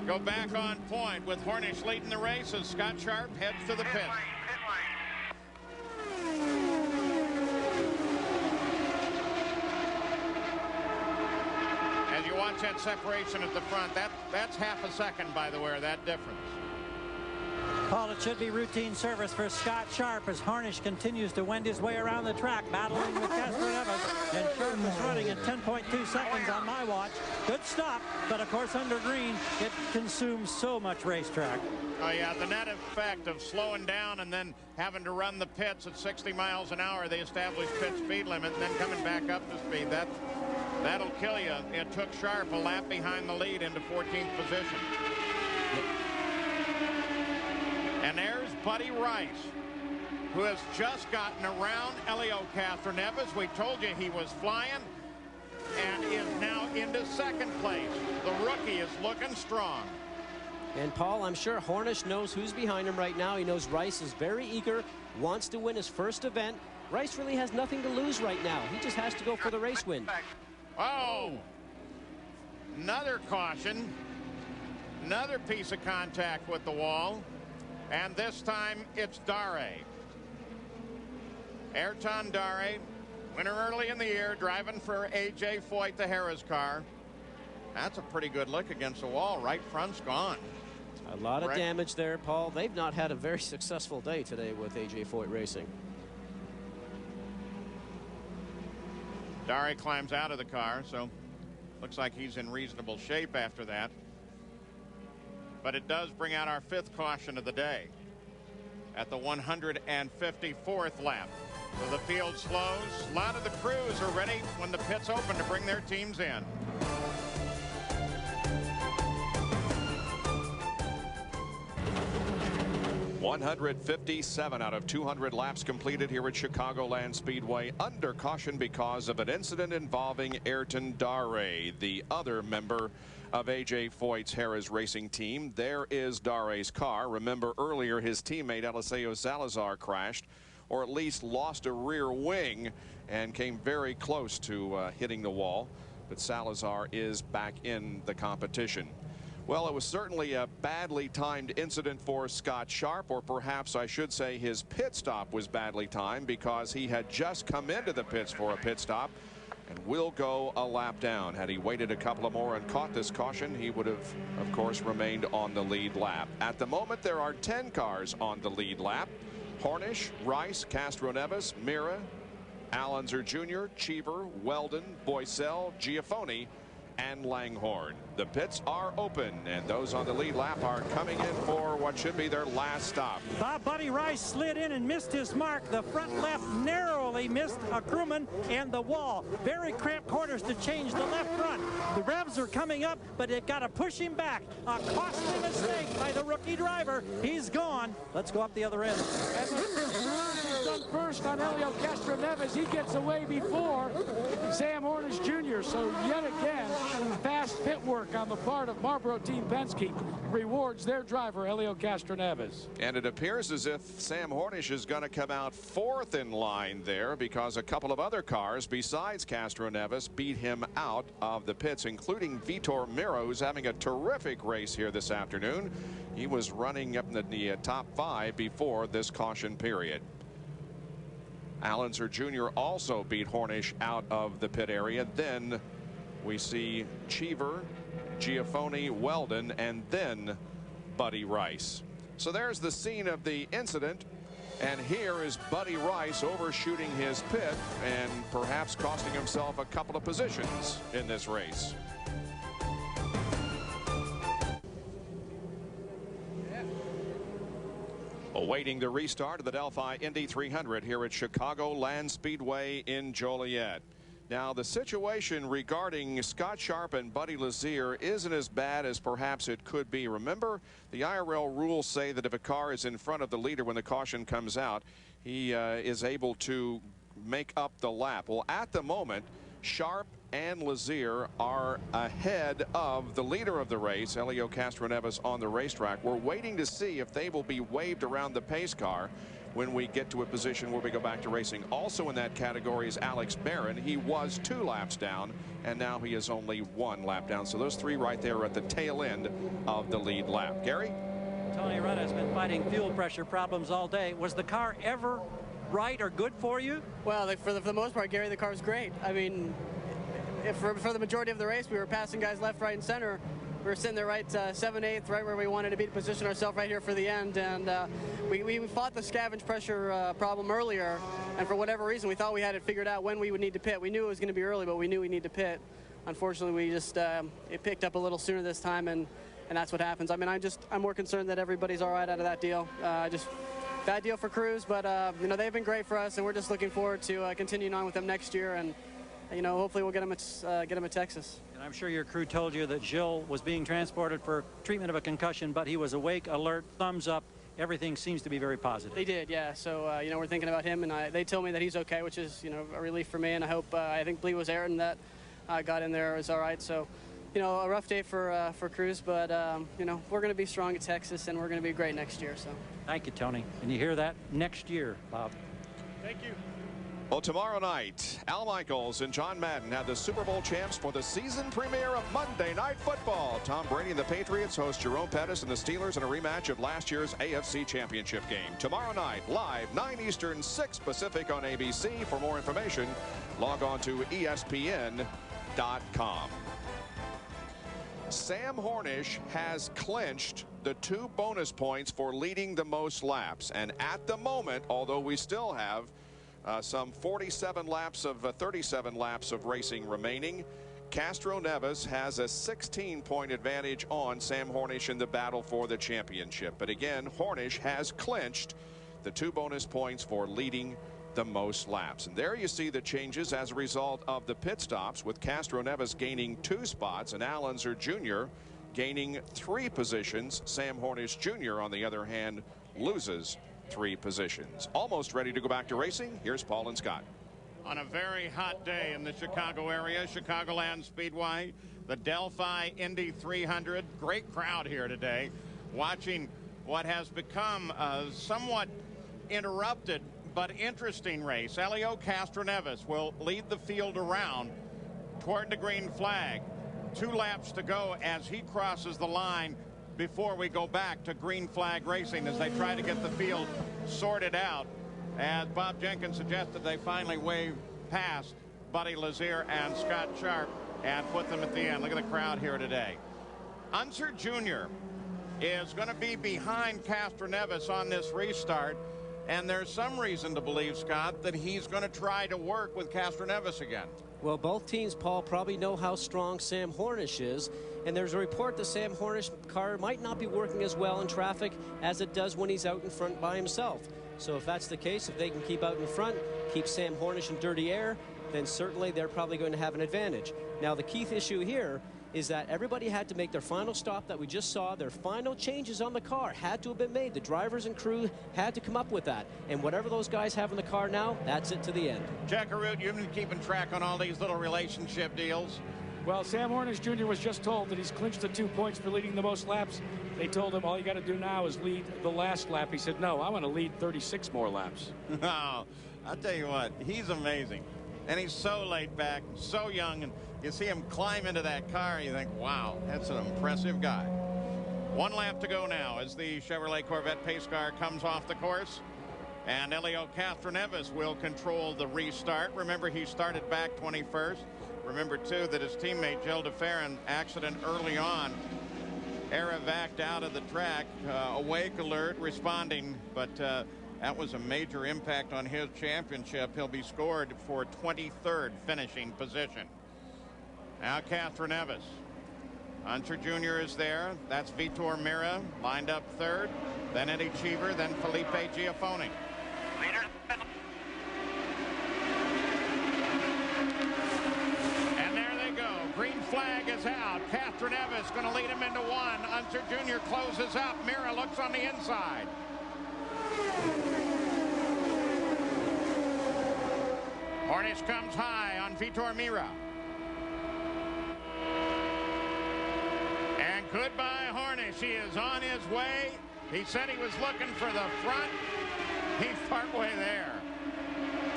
go back on point with Hornish leading the race as Scott Sharp heads to the pit. As you watch that separation at the front, that's half a second, by the way, that difference. Paul, it should be routine service for Scott Sharp as Hornish continues to wend his way around the track, battling with Castroneves, and Sharp is running at 10.2 seconds on my watch. Good stop, but of course under green, it consumes so much racetrack. Oh yeah, the net effect of slowing down and then having to run the pits at 60 miles an hour, the established pit speed limit, and then coming back up to speed, that'll kill you. It took Sharp a lap behind the lead into 14th position. And there's Buddy Rice, who has just gotten around Elio Castroneves. We told you he was flying and is now into second place. The rookie is looking strong. And Paul, I'm sure Hornish knows who's behind him right now. He knows Rice is very eager, wants to win his first event. Rice really has nothing to lose right now. He just has to go for the race win. Oh, another caution. Another piece of contact with the wall. And this time it's Dare. Ayrton Dare, winner early in the year, driving for A.J. Foyt, the Harris car. That's a pretty good look against the wall. Right front's gone. A lot of damage there, Paul. They've not had a very successful day today with A.J. Foyt Racing. Dare climbs out of the car, so looks like he's in reasonable shape after that. But it does bring out our 5th caution of the day. at the 154th lap. So the field slows. A lot of the crews are ready when the pits open to bring their teams in. $157 out of 200 laps completed here at Chicagoland Speedway under caution because of an incident involving Ayrton Dare, the other member of A.J. Foyt's Harris Racing team. There is Dare's car. Remember earlier his teammate Eliseo Salazar crashed, or at least lost a rear wing and came very close to hitting the wall. But Salazar is back in the competition. Well, it was certainly a badly timed incident for Scott Sharp, or perhaps I should say his pit stop was badly timed because he had just come into the pits for a pit stop and will go a lap down. Had he waited a couple of more and caught this caution, he would have, of course, remained on the lead lap. At the moment, there are 10 cars on the lead lap. Hornish, Rice, Castro-Neves, Mira, Alonso Jr., Cheever, Weldon, Boycell, Giafoni, and Langhorne. The pits are open, and those on the lead lap are coming in for what should be their last stop. Buddy Rice slid in and missed his mark. The front left narrowly missed a crewman and the wall. Very cramped quarters to change the left front. The revs are coming up, but they've got to push him back. A costly mistake by the rookie driver. He's gone. Let's go up the other end. And the done first on Helio Castro-Neves. He gets away before Sam Hornish Jr. So yet again, fast pit work on the part of Marlboro Team Penske rewards their driver Helio Castro-Neves. And it appears as if Sam Hornish is going to come out fourth in line there because a couple of other cars besides Castro-Neves beat him out of the pits, including Vitor Miro, who's having a terrific race here this afternoon. He was running up in the top 5 before this caution period. Alonso Jr. also beat Hornish out of the pit area. Then we see Cheever, Giafoni, Weldon, and then Buddy Rice. So there's the scene of the incident, and here is Buddy Rice overshooting his pit and perhaps costing himself a couple of positions in this race. Awaiting the restart of the Delphi Indy 300 here at Chicagoland Speedway in Joliet. Now, the situation regarding Scott Sharp and Buddy Lazier isn't as bad as perhaps it could be. Remember, the IRL rules say that if a car is in front of the leader when the caution comes out, he is able to make up the lap. Well, at the moment, Sharp and Lazier are ahead of the leader of the race, Helio Castro-Neves, on the racetrack. We're waiting to see if they will be waved around the pace car when we get to a position where we go back to racing. Also in that category is Alex Barron. He was 2 laps down, and now he is only 1 lap down. So those 3 right there are at the tail end of the lead lap. Gary? Tony Rudd has been fighting fuel pressure problems all day. Was the car ever right or good for you? Well, for the most part, Gary, the car was great. I mean, for the majority of the race, we were passing guys left, right, and center. We were sitting there right 7/8, right where we wanted to be to position ourselves right here for the end. And we fought the scavenge pressure problem earlier, and for whatever reason, we thought we had it figured out when we would need to pit. We knew it was going to be early, but we knew we need to pit. Unfortunately, we just it picked up a little sooner this time, and that's what happens. I mean, I'm more concerned that everybody's all right out of that deal. Just bad deal for Cruz, but you know, they've been great for us, and we're just looking forward to continuing on with them next year, and you know, hopefully we'll get them at Texas. And I'm sure your crew told you that Gilles was being transported for treatment of a concussion, but he was awake, alert, thumbs up. Everything seems to be very positive. They did, yeah. So you know, we're thinking about him, and they told me that he's okay, which is, you know, a relief for me. And I hope I believe it was Ayrton that got in there, is all right. So, you know, a rough day for Cruz, but you know, we're going to be strong at Texas, and we're going to be great next year. So. Thank you, Tony. And you hear that? Next year, Bob. Thank you. Well, tomorrow night, Al Michaels and John Madden have the Super Bowl champs for the season premiere of Monday Night Football. Tom Brady and the Patriots host Jerome Pettis and the Steelers in a rematch of last year's AFC Championship game. Tomorrow night, live, 9 Eastern, 6 Pacific on ABC. For more information, log on to ESPN.com. Sam Hornish has clinched the 2 bonus points for leading the most laps. And at the moment, although we still have some 47 laps of 37 laps of racing remaining, Castro-Neves has a 16-point advantage on Sam Hornish in the battle for the championship. But again, Hornish has clinched the 2 bonus points for leading the most laps. And there you see the changes as a result of the pit stops, with Castroneves gaining 2 spots and Al Unser Jr. gaining 3 positions. Sam Hornish Jr. on the other hand loses 3 positions. Almost ready to go back to racing. Here's Paul and Scott. On a very hot day in the Chicago area, Chicagoland Speedway, the Delphi Indy 300. Great crowd here today, watching what has become a somewhat interrupted but interesting race. Helio Castroneves will lead the field around toward the green flag. 2 laps to go as he crosses the line before we go back to green flag racing as they try to get the field sorted out. As Bob Jenkins suggested, they finally wave past Buddy Lazier and Scott Sharp and put them at the end. Look at the crowd here today. Unser Jr. is going to be behind Castroneves on this restart, and there's some reason to believe, Scott, that he's going to try to work with Castroneves again. Well, both teams, Paul, probably know how strong Sam Hornish is, and there's a report that Sam Hornish car might not be working as well in traffic as it does when he's out in front by himself. So if that's the case, if they can keep out in front, keep Sam Hornish in dirty air, then certainly they're probably going to have an advantage. Now, the key issue here is that everybody had to make their final stop that we just saw. Their final changes on the car had to have been made. The drivers and crew had to come up with that. And whatever those guys have in the car now, that's it to the end. Jack Arute, you've been keeping track on all these little relationship deals. Well, Sam Hornish Jr. was just told that he's clinched the 2 points for leading the most laps. They told him all you got to do now is lead the last lap. He said, no, I want to lead 36 more laps. Oh, I'll tell you what, he's amazing. And he's so laid back, so young, and you see him climb into that car, and you think, wow, that's an impressive guy. 1 lap to go now as the Chevrolet Corvette pace car comes off the course. And Helio Castroneves will control the restart. Remember, he started back 21st. Remember, too, that his teammate, Gilles de Ferran, accident early on. Air-evac'd out of the track, awake alert, responding, but that was a major impact on his championship. He'll be scored for 23rd finishing position. Now Castroneves. Unser Jr. is there. That's Vitor Mira lined up 3rd. Then Eddie Cheever, then Felipe Giafoni. And there they go. Green flag is out. Castroneves going to lead him into 1. Unser Jr. closes up. Mira looks on the inside. Hornish comes high on Vitor Mira. And goodbye, Hornish. He is on his way. He said he was looking for the front. He's partway there.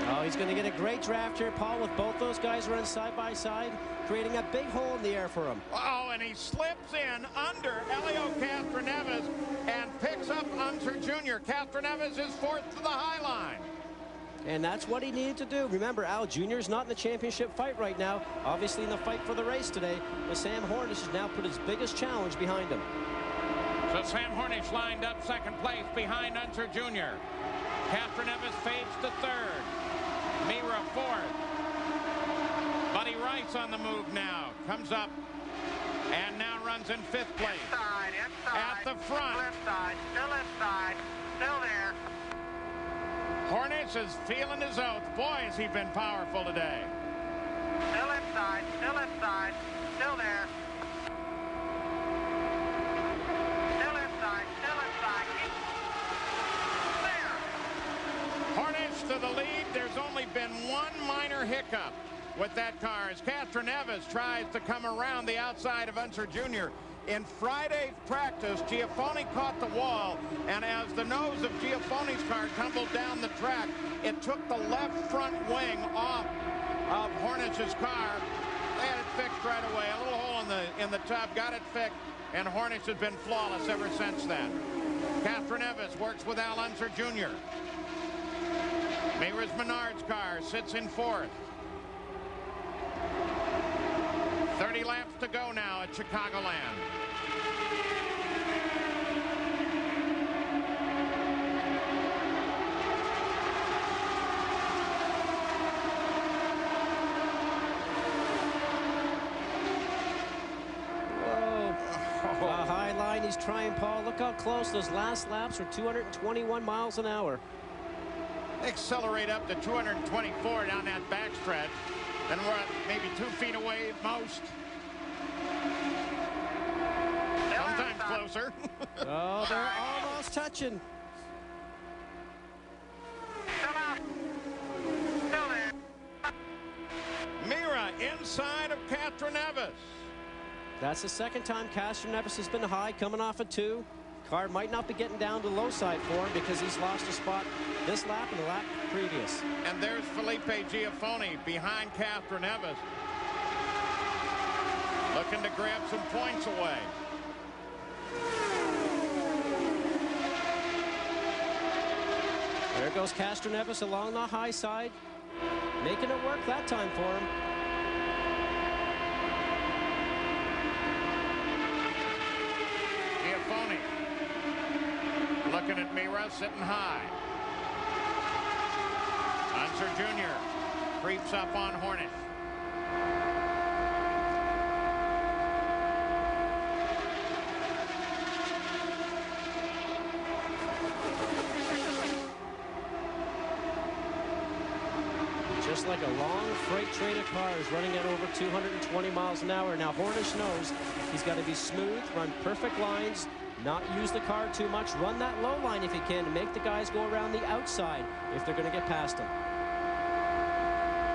Oh, he's going to get a great draft here, Paul, with both those guys running side by side, creating a big hole in the air for him. Oh, and he slips in under Helio Castroneves and picks up Unser Jr. Castroneves is 4th to the high line. And that's what he needed to do. Remember, Al Jr. is not in the championship fight right now, obviously in the fight for the race today, but Sam Hornish has now put his biggest challenge behind him. So Sam Hornish lined up 2nd place behind Unser Jr. Castroneves fades to 3rd. Mira 4th. Buddy Rice on the move now. Comes up and now runs in 5th place. Inside, at the front. Left side, still left side, still there. Hornish is feeling his oath. Boy, has he been powerful today. Still left side, still left side, still there. Still left side, still left side. There. Hornish to the lead. There's only been 1 minor hiccup with that car as Castroneves tries to come around the outside of Unser Jr. In Friday's practice, Giafoni caught the wall, and as the nose of Giafoni's car tumbled down the track, it took the left front wing off of Hornish's car. They had it fixed right away. A little hole in the tub, got it fixed, and Hornish has been flawless ever since then. Castroneves works with Al Unser Jr. Mira's Menard's car sits in 4th. 30 laps to go now at Chicagoland. Whoa. A high line. He's trying, Paul. Look how close those last laps were. 221 miles an hour. Accelerate up to 224 down that backstretch. Then we're at maybe 2 feet away at most. Sometimes closer. Oh, they're almost touching. Mira inside of Castroneves. That's the second time Castroneves has been high, coming off a 2. Car might not be getting down to low side for him because he's lost a spot this lap and the lap previous. And there's Felipe Giafoni behind Castroneves, looking to grab some points away. There goes Castroneves along the high side, making it work that time for him. Giafoni looking at Mira, sitting high. Unser Jr. creeps up on Hornet. Just like a long freight train of cars running at over 220 miles an hour. Now Hornish knows he's got to be smooth, run perfect lines, not use the car too much, run that low line if he can to make the guys go around the outside if they're going to get past him.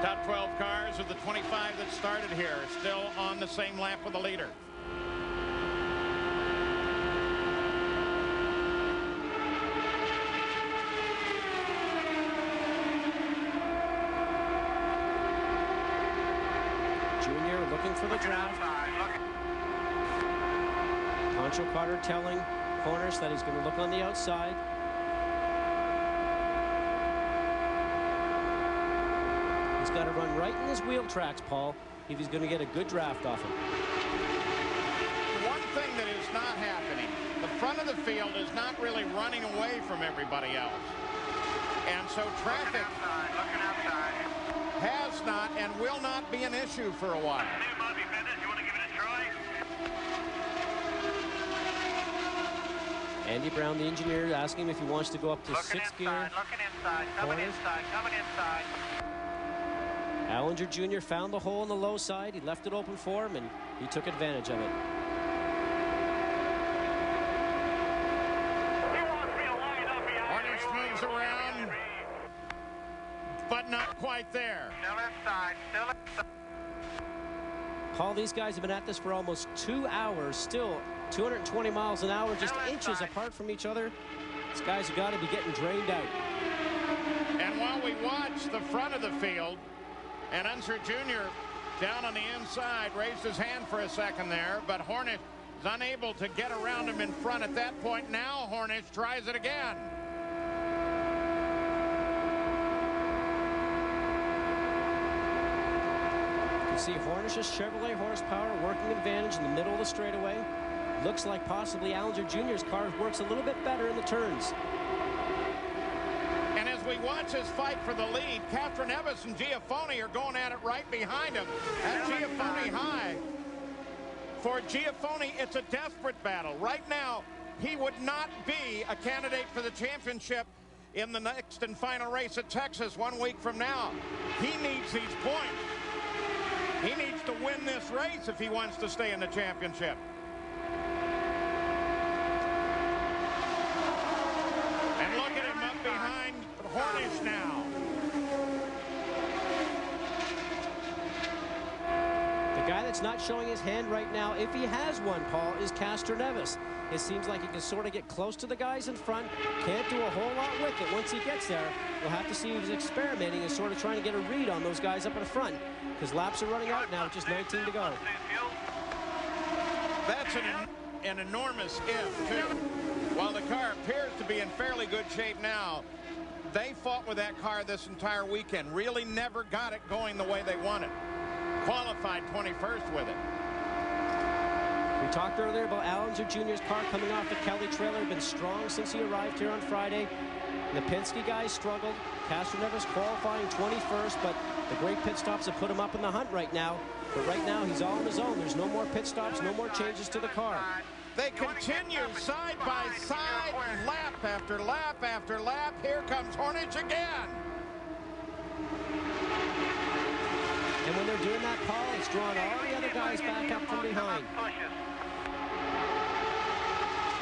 Top 12 cars of the 25 that started here still on the same lap with the leader. Junior looking for the draft. Pancho Carter telling Hornish that he's going to look on the outside. He's got to run right in his wheel tracks, Paul, if he's going to get a good draft off him. One thing that is not happening, the front of the field is not really running away from everybody else. And so traffic has not and will not be an issue for a while. Andy Brown, the engineer, asking him if he wants to go up to sixth gear. Looking inside, coming inside, coming inside. Allinger Jr. found the hole on the low side. He left it open for him, and he took advantage of it. Hornish moves around, but not quite there. Still inside, still inside. Paul, these guys have been at this for almost 2 hours, still 220 miles an hour, just inches apart from each other. These guys have got to be getting drained out. And while we watch the front of the field, and Unser Jr. down on the inside raised his hand for a second there, but Hornish is unable to get around him in front at that point. Now Hornish tries it again. You see Hornish's Chevrolet horsepower working advantage in the middle of the straightaway. Looks like possibly Allinger Jr.'s car works a little bit better in the turns. And as we watch this fight for the lead, Castroneves and Giafoni are going at it right behind him. At Giafoni high. For Giafoni, it's a desperate battle. Right now, he would not be a candidate for the championship in the next and final race at Texas 1 week from now. He needs these points. He needs to win this race if he wants to stay in the championship. And look at him up behind Hornish now. The guy that's not showing his hand right now, if he has one, Paul, is Castroneves. It seems like he can sort of get close to the guys in front. Can't do a whole lot with it. Once he gets there, we'll have to see if he's experimenting and sort of trying to get a read on those guys up in the front. Because laps are running out now, just 19 to go. That's an enormous if, too. While the car appears to be in fairly good shape now, they fought with that car this entire weekend. Really never got it going the way they wanted. Qualified 21st with it. We talked earlier about Allinger Jr.'s car coming off the Kelly trailer. Been strong since he arrived here on Friday. The Penske guys struggled. Castroneves qualifying 21st, but the great pit stops have put him up in the hunt right now. But right now, he's all on his own. There's no more pit stops, no more changes to the car. They continue side by side, lap after lap after lap. Here comes Hornish again. And when they're doing that, Paul, it's drawing all the other guys back up from behind.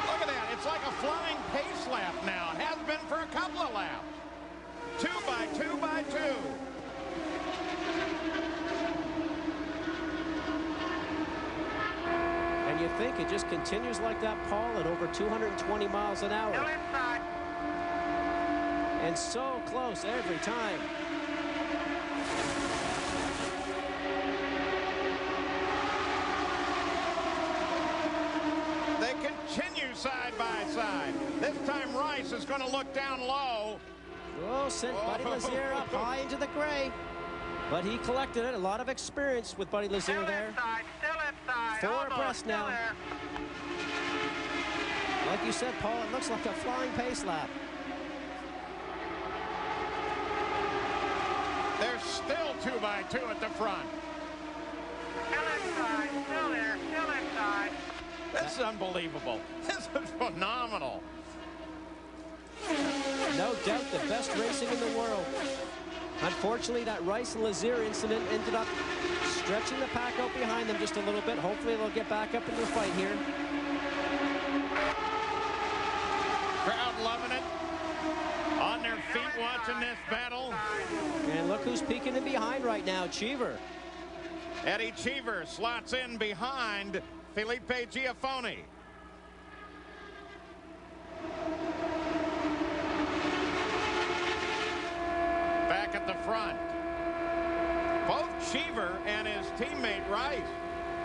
Look at that. It's like a flying pace lap now. It has been for a couple of laps. 2 by 2 by 2. And you think it just continues like that, Paul, at over 220 miles an hour. And so close every time. They continue side by side. This time Rice is going to look down low. Oh, sent Buddy Lazier up high into the gray. But he collected it. A lot of experience with Buddy Lazier there. Still inside. 4 abreast now. Like you said, Paul, it looks like a flying pace lap. They're still 2 by 2 at the front. Still inside. Still there. Still inside. This is unbelievable. This is phenomenal. No doubt the best racing in the world. Unfortunately, that Rice and Lazier incident ended up stretching the pack out behind them just a little bit. Hopefully they'll get back up into the fight here. Crowd loving it. On their feet watching this battle. And look who's peeking in behind right now, Cheever. Eddie Cheever slots in behind Felipe Giafone. Back at the front. Both Cheever and his teammate Rice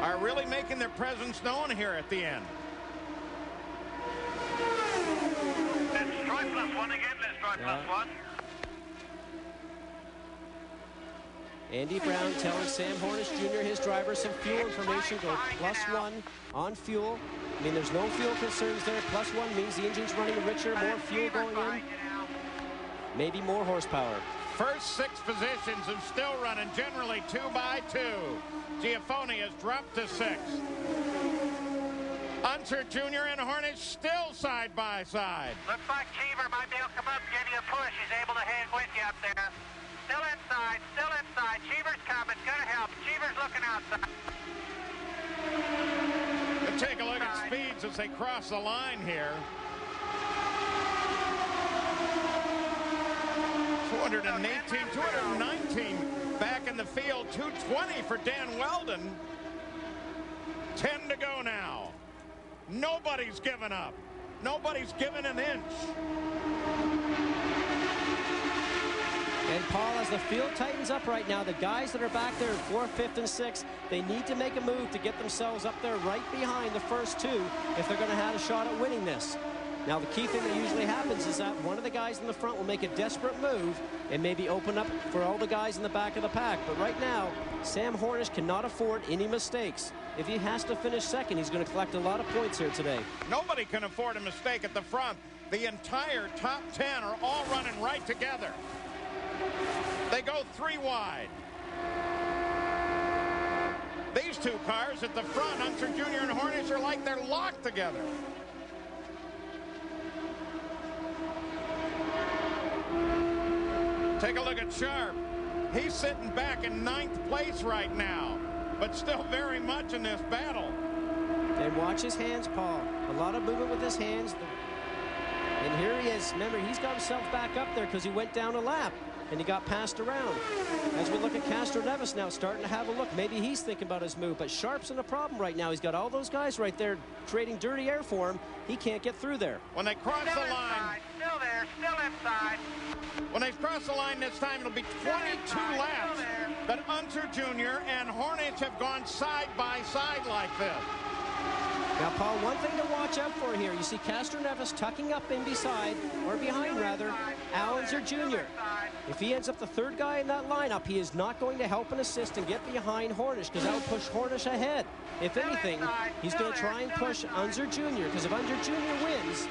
are really making their presence known here at the end. Let's try +1 again. Let's try +1. Andy Brown telling Sam Hornish Jr., his driver, some fuel information. Go +1 on fuel. I mean, there's no fuel concerns there. +1 means the engine's running richer, more fuel going in. Maybe more horsepower. First 6 positions and still running generally 2 by 2. Giafone has dropped to 6. Unser Jr. and Hornish still side by side. Looks like Cheever might be able to come up and give you a push. He's able to hang with you up there. Still inside, still inside. Cheever's coming, gonna help. Cheever's looking outside. Let's take a look at speeds as they cross the line here. 218, 219 back in the field. 220 for Dan Weldon. 10 to go now. Nobody's given up. Nobody's given an inch. And Paul, as the field tightens up right now, the guys that are back there in 4th, 5th, and 6th, they need to make a move to get themselves up there right behind the first 2 if they're going to have a shot at winning this. Now, the key thing that usually happens is that one of the guys in the front will make a desperate move and maybe open up for all the guys in the back of the pack. But right now, Sam Hornish cannot afford any mistakes. If he has to finish second, he's going to collect a lot of points here today. Nobody can afford a mistake at the front. The entire top 10 are all running right together. They go 3 wide. These 2 cars at the front, Unser Jr. and Hornish, are like they're locked together. Take a look at Sharp. He's sitting back in 9th place right now, but still very much in this battle. And watch his hands, Paul. A lot of movement with his hands. And here he is. Remember, he's got himself back up there because he went down a lap and he got passed around. As we look at Castro Neves now starting to have a look. Maybe he's thinking about his move, but Sharp's in a problem right now. He's got all those guys right there creating dirty air for him. He can't get through there. When they cross the line. Still there, still inside. When they cross the line this time, it'll be 22 laps that Unser Jr. and Hornish have gone side by side like this. Now, Paul, one thing to watch out for here. You see Castro Neves tucking up in beside, or behind rather, Unser Jr. If he ends up the 3rd guy in that lineup, he is not going to help and assist and get behind Hornish because that will push Hornish ahead. If anything, he's going to try and push Unser Jr. because if Unser Jr. wins,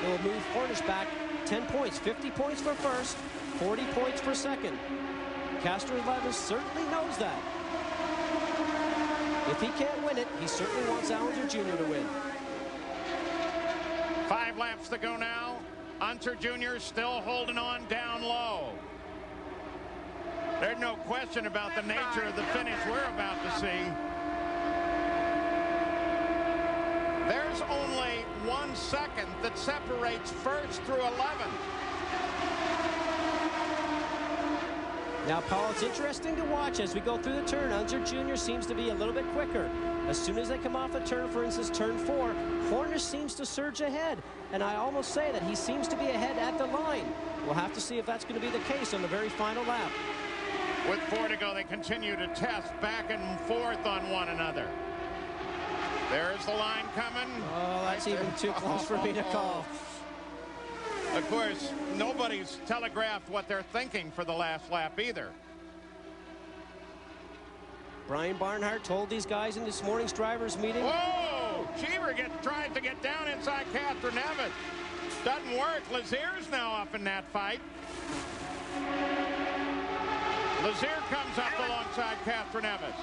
it will move Hornish back 10 points, 50 points for first, 40 points for second. Castro Neves certainly knows that. If he can't win it, he certainly wants Unser Jr. to win. 5 laps to go now. Unser Jr. still holding on down low. There's no question about the nature of the finish we're about to see. There's only 1 second that separates first through 11. Now, Paul, it's interesting to watch as we go through the turn. Unser Jr. seems to be a little bit quicker. As soon as they come off the turn, for instance, turn 4, Hornish seems to surge ahead. And I almost say that he seems to be ahead at the line. We'll have to see if that's going to be the case on the very final lap. With 4 to go, they continue to test back and forth on one another. There's the line coming. Oh, that's even too close for me to call. Of course, nobody's telegraphed what they're thinking for the last lap either. Brian Barnhart told these guys in this morning's drivers meeting. Whoa! Cheever tries to get down inside Catherine Evans. Doesn't work. Lazier's now up in that fight. Lazier comes up alongside Catherine Evans.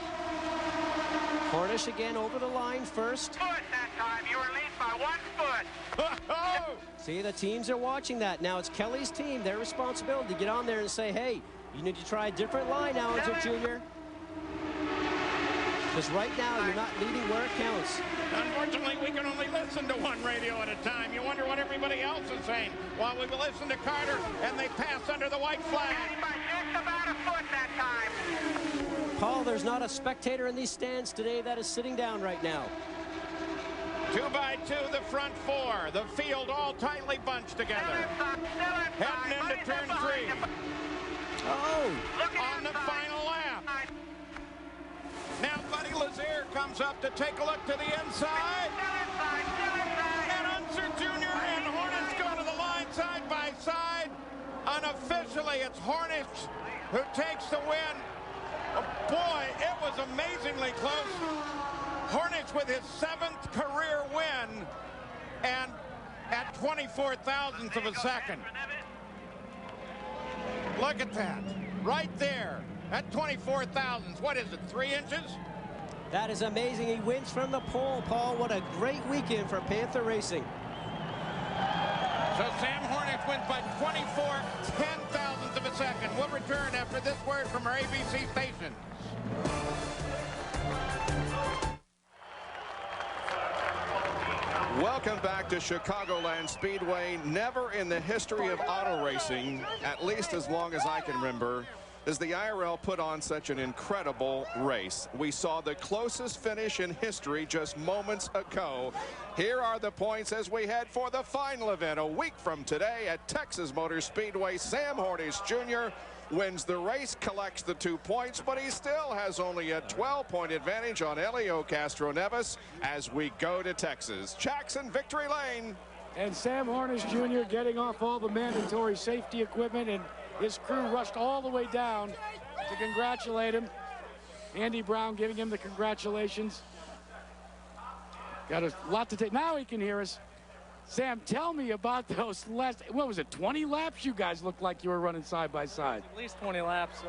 Hornish again over the line first. Foot that time. You were lead by 1 foot. See, the teams are watching that. Now it's Kelly's team, their responsibility to get on there and say, hey, you need to try a different line now, Unser Jr. Because right now, you're not leading where it counts. Unfortunately, we can only listen to one radio at a time. You wonder what everybody else is saying. While we listen to Carter, and they pass under the white flag. By just about a foot that time. Paul, there's not a spectator in these stands today that is sitting down right now. 2 by 2, the front 4. The field all tightly bunched together. Heading into turn 3. Oh! On the final lap. Now Buddy Lazier comes up to take a look to the inside. And Unser Jr. and Hornish go to the line side by side. Unofficially, it's Hornish who takes the win. Oh, boy, it was amazingly close. Hornish with his 7th career win and at 24 thousandths of a second. Look at that. Right there. At 24 thousandths. What is it, 3 inches? That is amazing. He wins from the pole, Paul. What a great weekend for Panther Racing. So Sam Hornish wins by 24 ten-thousandths of a second. We'll return after this word from our ABC station. Welcome back to Chicagoland Speedway. Never in the history of auto racing, at least as long as I can remember, as the IRL put on such an incredible race. We saw the closest finish in history just moments ago. Here are the points as we head for the final event a week from today at Texas Motor Speedway. Sam Hornish Jr. wins the race, collects the 2 points, but he still has only a 12-point advantage on Helio Castroneves as we go to Texas. Jackson, victory lane. And Sam Hornish Jr. getting off all the mandatory safety equipment, and his crew rushed all the way down to congratulate him. Andy Brown giving him the congratulations. Got a lot to take. Now he can hear us. Sam, tell me about those last, what was it, 20 laps? You guys looked like you were running side by side. At least 20 laps.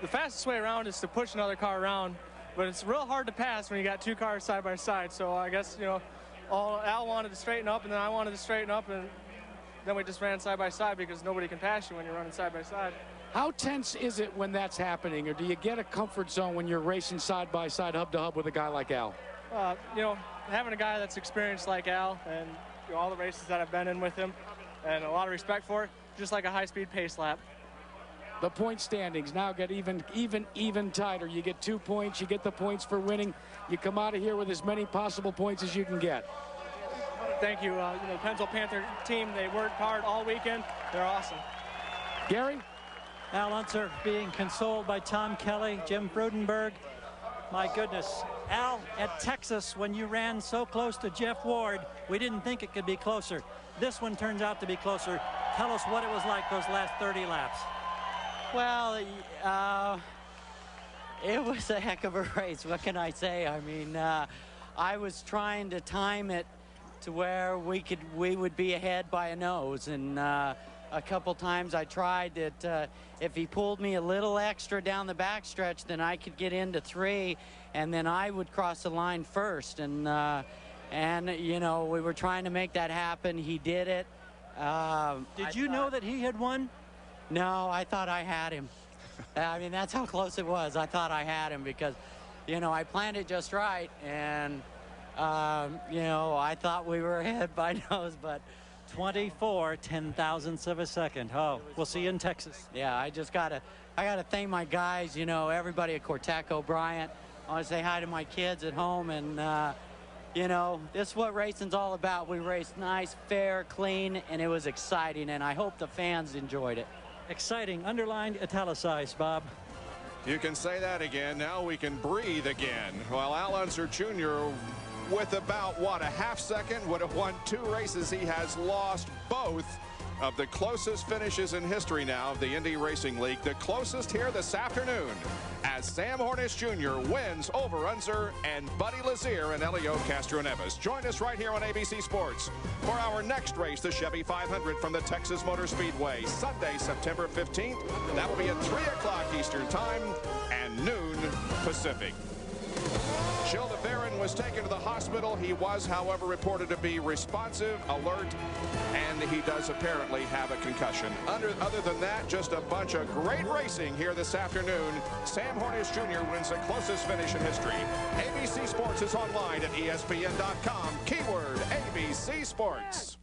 The fastest way around is to push another car around, but it's real hard to pass when you got 2 cars side by side. So I guess, Al wanted to straighten up, and then I wanted to straighten up, and then we just ran side by side because nobody can pass you when you're running side by side. How tense is it when that's happening, or do you get a comfort zone when you're racing side by side, hub to hub with a guy like Al? Having a guy that's experienced like Al, and all the races that I've been in with him, and a lot of respect for it, just like a high-speed pace lap. The point standings now get even tighter. You get 2 points, you get the points for winning. You come out of here with as many possible points as you can get. Thank you. The Pennsylvania Panther team, they worked hard all weekend. They're awesome. Gary? Al Unser being consoled by Tom Kelly, Jim Frudenberg. My goodness. Al, at Texas, when you ran so close to Jeff Ward, we didn't think it could be closer. This one turns out to be closer. Tell us what it was like those last 30 laps. Well, it was a heck of a race. What can I say? I mean, I was trying to time it to where we would be ahead by a nose, and a couple times I tried that if he pulled me a little extra down the backstretch, then I could get into 3, and then I would cross the line first. And And, you know, we were trying to make that happen. He did it. Did you know that he had won? No, I thought I had him. I mean, that's how close it was. I thought I had him because, you know, I planned it just right. And, you know, I thought we were ahead by nose, but 24 10,000ths of a second. Oh, we'll see you in Texas. Yeah, I gotta thank my guys, you know, everybody at Corteco, Bryant. I want to say hi to my kids at home, and you know, this is what racing's all about. We raced nice, fair, clean, and it was exciting, and I hope the fans enjoyed it. Exciting, underlined, italicized, Bob. You can say that again. Now we can breathe again. Well, Al Unser Jr., with about, what, a half second, would have won 2 races. He has lost both of the closest finishes in history now of the Indy Racing League. The closest here this afternoon as Sam Hornish Jr. wins over Unser and Buddy Lazier and Elio Castroneves. Join us right here on ABC Sports for our next race, the Chevy 500 from the Texas Motor Speedway, Sunday, September 15th. That will be at 3 o'clock Eastern Time and noon Pacific. Gilda Barron was taken to the hospital. He was, however, reported to be responsive, alert, and he does apparently have a concussion. Other than that, just a bunch of great racing here this afternoon. Sam Hornish Jr. wins the closest finish in history. ABC Sports is online at ESPN.com. Keyword ABC Sports.